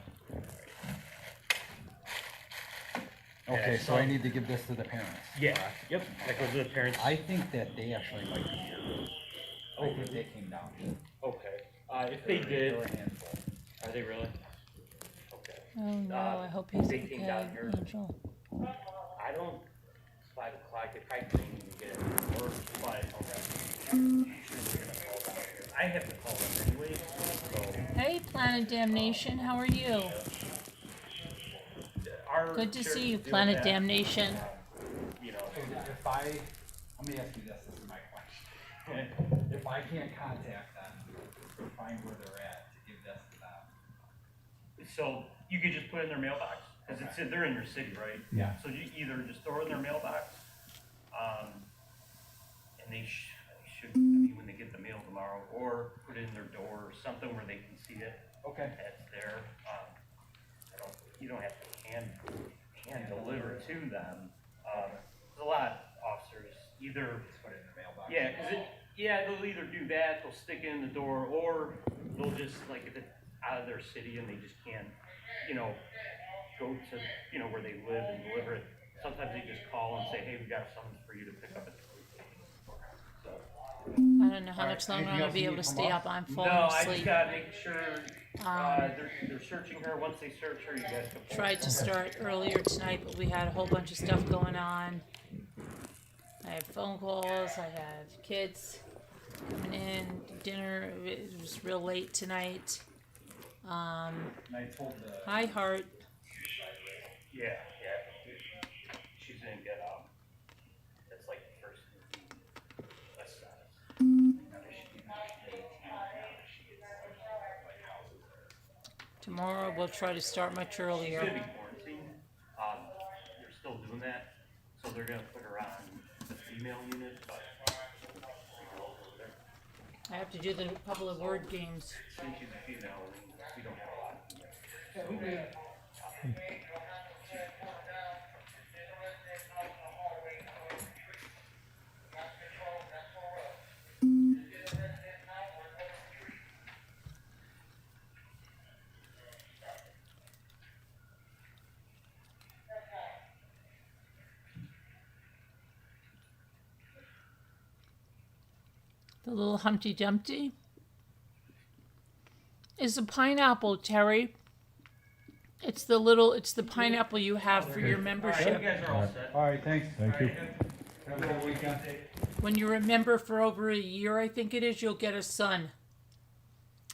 Okay, so I need to give this to the parents. Yeah, yep, that goes to the parents. I think that they actually might be here. I think they came down. Okay, if they did, They're a handful. are they really? Okay. Oh no, I hope he's They came down okay, here. Angel. I don't, it's 5 o'clock, they probably couldn't even get it, or, but, I have to call them anyway, so. Hey, Planet Damnation, how are you? Our Good to church see you, doing Planet that, Damnation. You know, If let me ask you this is my question. If I can't contact them, find where they're at, to give this to them. so you could just put it in their mailbox, cause they're in your city, right? Yeah. So you either just throw it in their mailbox, and they should, I mean, when they get the mail tomorrow, or put it in their door, or something where they can see it. Okay. That's there, you don't have to hand deliver to them. There's a lot of officers, either. Just put it in the mailbox. Yeah, they'll either do that, they'll stick it in the door, or they'll just, like, if it's out of their city and they just can't, go to, where they live and deliver it, sometimes they just call and say, hey, we got something for you to pick up at the police station. So. I don't know how much longer I'm gonna be able to stay up. I'm falling No, I just asleep. gotta make sure, they're searching her. Once they search her, you guys can. Tried to start earlier tonight, but we had a whole bunch of stuff going on. I had phone calls, I had kids coming in, dinner, it was real late tonight. And I told the. Hi, Heart. Yeah. She's gonna get, that's like the first less Tomorrow we'll try to start much She's earlier. gonna be quarantined. They're still doing that, so they're gonna put her on the female unit, but. I have to do the couple of word games. Since she's a female, we don't have a lot. The little Humpty Dumpty is a pineapple, Terry. It's the pineapple you have for your You membership. guys are all set. Alright, thanks. Thank you. Have a good weekend. When you're a member for over a year, I think it is, you'll get a son.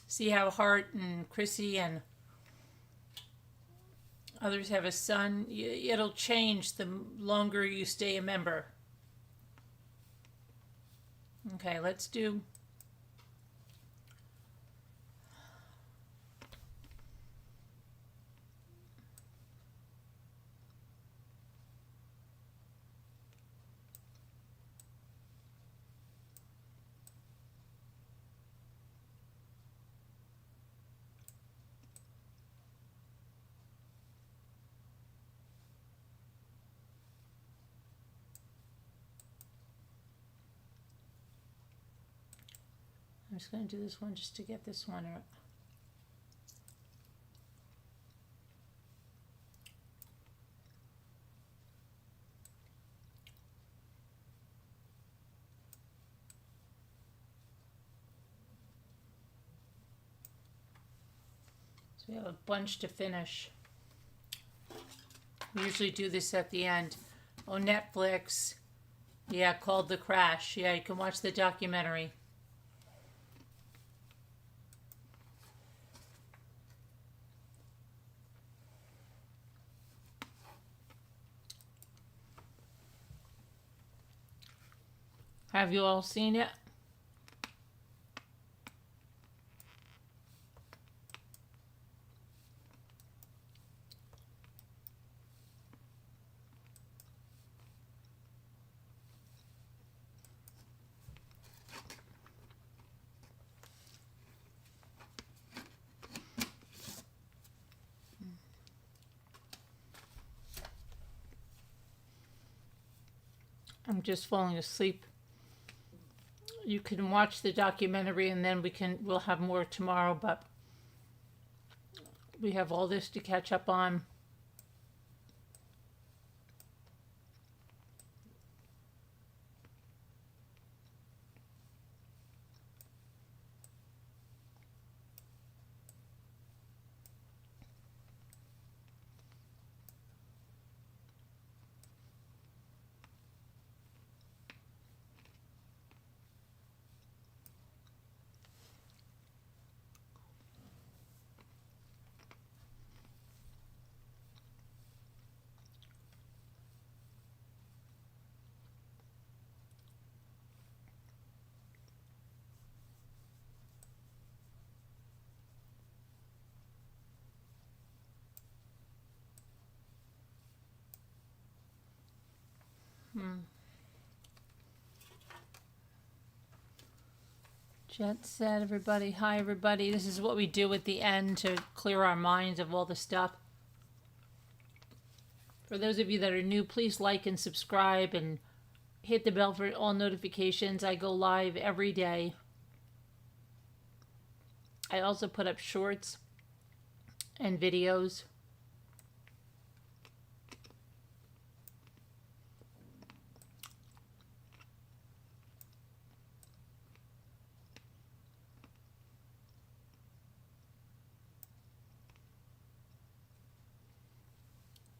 See how Hart and Chrissy and others have a son? It'll change the longer you stay a member. Okay, let's do. I'm just going to do this one just to get this one out. So we have a bunch to finish. We usually do this at the end. Oh, Netflix. Yeah, called The Crash. Yeah, you can watch the documentary. Have you all seen it? I'm just falling asleep. You can watch the documentary and then we'll have more tomorrow, but we have all this to catch up on. Jet set, everybody. Hi, everybody. This is what we do at the end to clear our minds of all the stuff. For those of you that are new, please like and subscribe and hit the bell for all notifications. I go live every day. I also put up shorts and videos.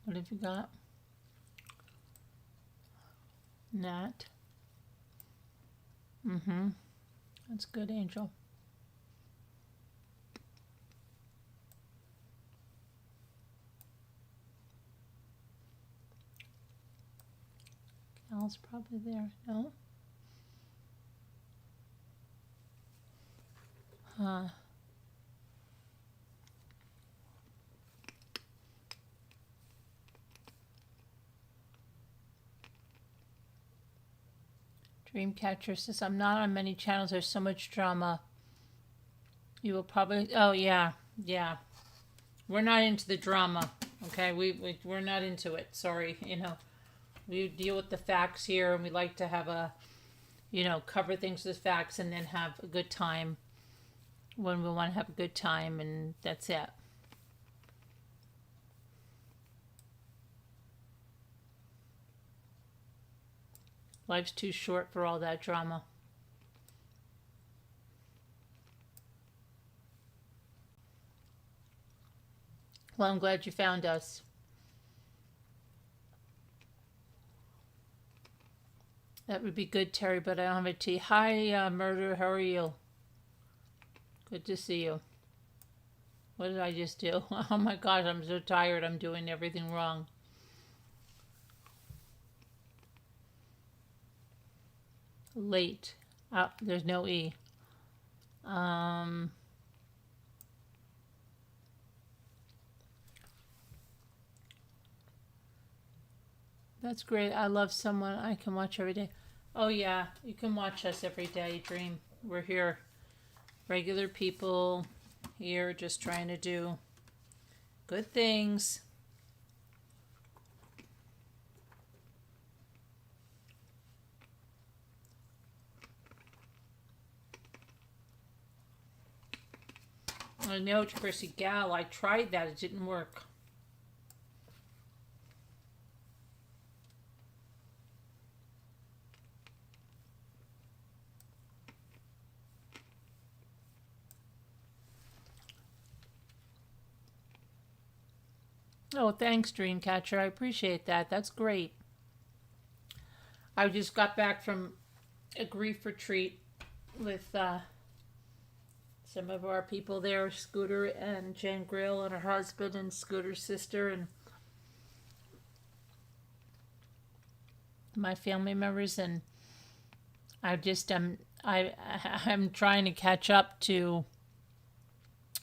What have you got? Nat. That's good, Angel. Cal's probably there. No? Huh. Dreamcatcher says, I'm not on many channels. There's so much drama. You will probably... Oh, yeah. Yeah. We're not into the drama. Okay? We're not into it. Sorry. You know, we deal with the facts here, and we like to have a... You know, cover things with facts and then have a good time when we want to have a good time, and that's it. Life's too short for all that drama. Well, I'm glad you found us. That would be good, Terry, but I don't have a tea. Hi, Murder. How are you? Good to see you. What did I just do? Oh my gosh, I'm so tired. I'm doing everything wrong. Late. There's no E. That's great. I love someone I can watch every day. Oh yeah, you can watch us every day, Dream. We're here. Regular people here just trying to do good things. I know, Chrissy Gal, I tried that. It didn't work. Oh, thanks, Dreamcatcher. I appreciate that. That's great. I just got back from a grief retreat with some of our people there, Scooter and Jen Grill and her husband and Scooter's sister and my family members, and I just I'm trying to catch up to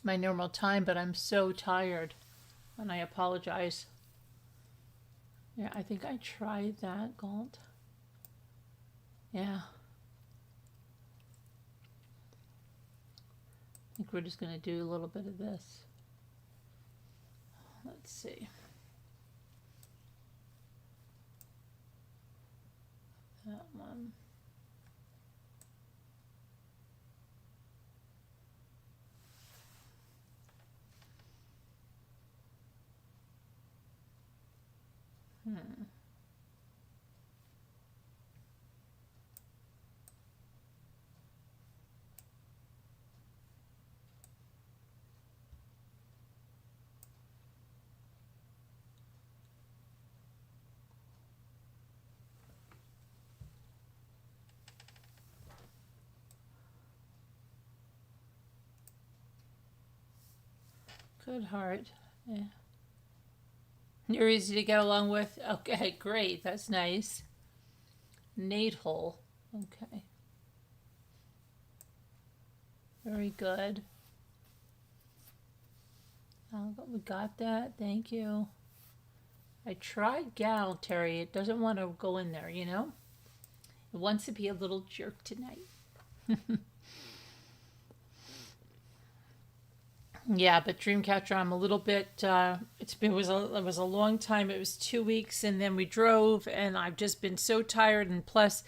my normal time, but I'm so tired and I apologize. Yeah, I think I tried that, Galt. Yeah. I think we're just going to do a little bit of this. Let's see. That one. Good heart. Yeah. You're easy to get along with? Okay, great. That's nice. Nate hole. Okay. Very good. We got that. Thank you. I tried gallantry. It doesn't want to go in there, you know? It wants to be a little jerk tonight. Yeah, but Dreamcatcher, I'm a little bit. It was a long time. It was 2 weeks, and then we drove, and I've just been so tired. And plus,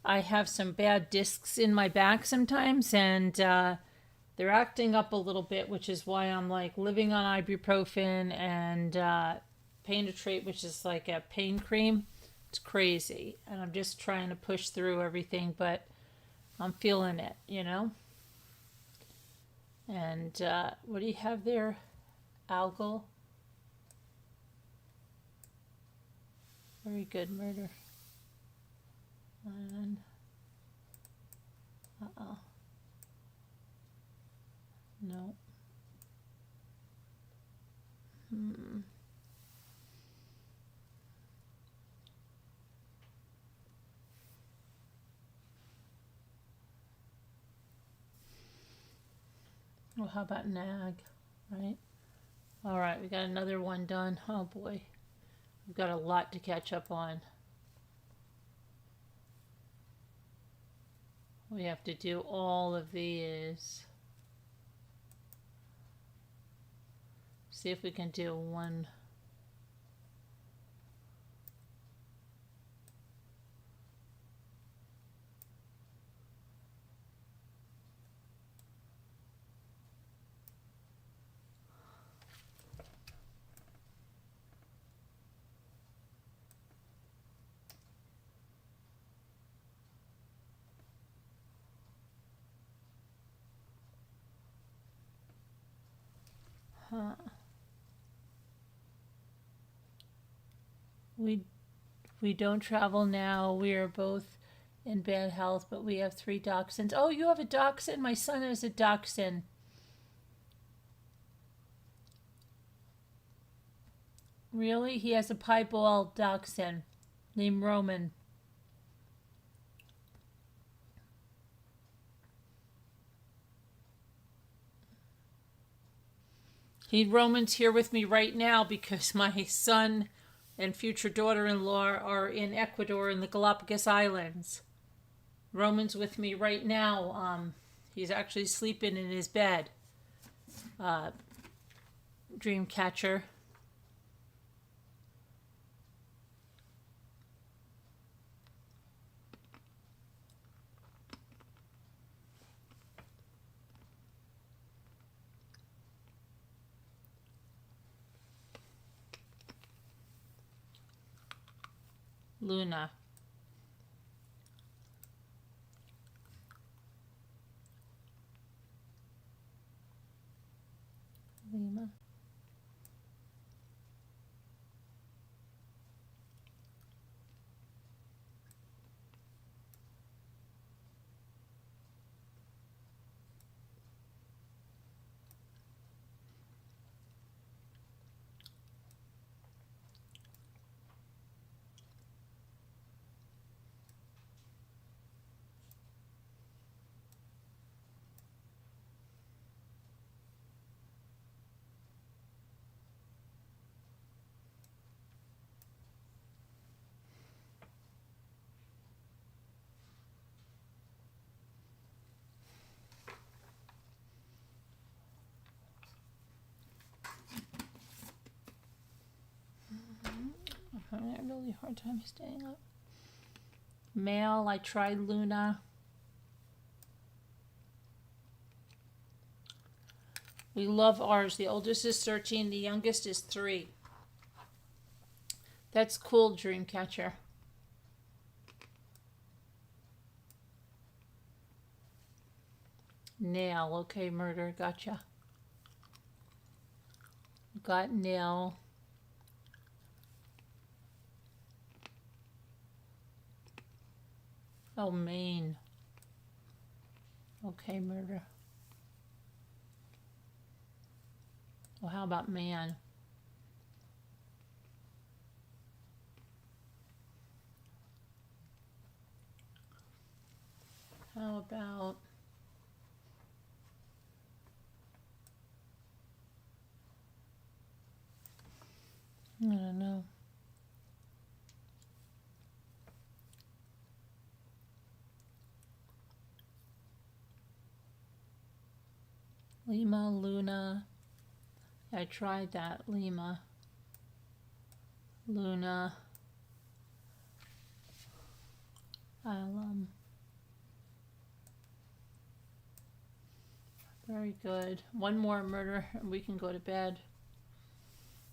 I have some bad discs in my back sometimes, and they're acting up a little bit, which is why I'm like living on ibuprofen and Painotrate, which is like a pain cream. It's crazy, and I'm just trying to push through everything, but I'm feeling it, you know. And what do you have there? Algal. Very good, murder. And no. Well, how about nag, right? All right, we got another one done. Oh boy, we've got a lot to catch up on. We have to do all of these. See if we can do one. We don't travel now. We are both in bad health, but we have 3 dachshunds. Oh, you have a dachshund? My son has a dachshund. Really? He has a piebald dachshund named Roman. Roman's here with me right now because my son and future daughter-in-law are in Ecuador in the Galapagos Islands. Roman's with me right now. He's actually sleeping in his bed. Dreamcatcher. Luna. Lima. I'm having a really hard time staying up. Male, I tried Luna. We love ours. The oldest is 13, the youngest is 3. That's cool, Dreamcatcher. Nail, okay, murder, gotcha. Got nail. Oh, Maine. Okay, murder. Well, how about man? How about I don't know. Lima, Luna. I tried that. Lima, Luna. Very good. One more murder and we can go to bed.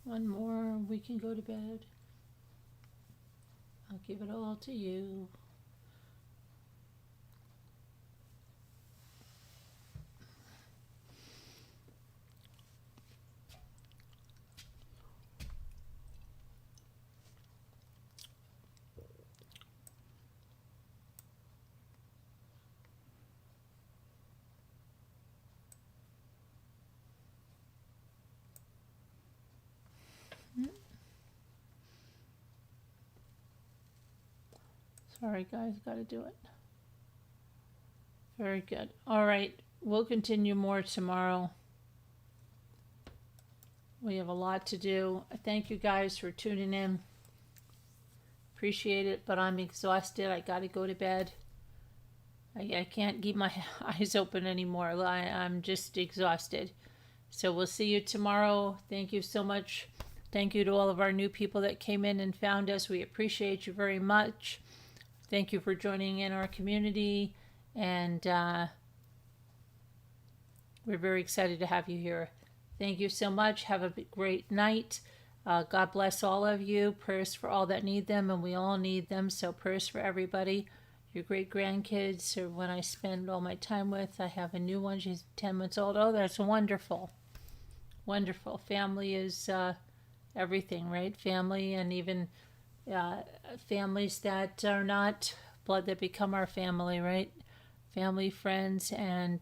One more, we can go to bed. I'll give it all to you. Sorry guys, gotta do it. Very good. All right, we'll continue more tomorrow. We have a lot to do. Thank you guys for tuning in. Appreciate it, but I'm exhausted. I gotta go to bed. I can't keep my eyes open anymore. I'm just exhausted. So we'll see you tomorrow. Thank you so much. Thank you to all of our new people that came in and found us. We appreciate you very much. Thank you for joining in our community, and we're very excited to have you here. Thank you so much. Have a great night. God bless all of you. Prayers for all that need them, and we all need them, so prayers for everybody. Your great grandkids are what I spend all my time with. I have a new one. She's 10 months old. Oh, that's wonderful. Wonderful. Family is everything, right? Family, and even families that are not blood that become our family, right? Family, friends, and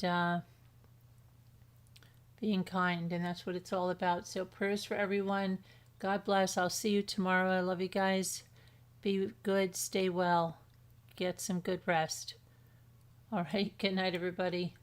being kind, and that's what it's all about. So prayers for everyone. God bless. I'll see you tomorrow. I love you guys. Be good. Stay well. Get some good rest. All right. Good night, everybody.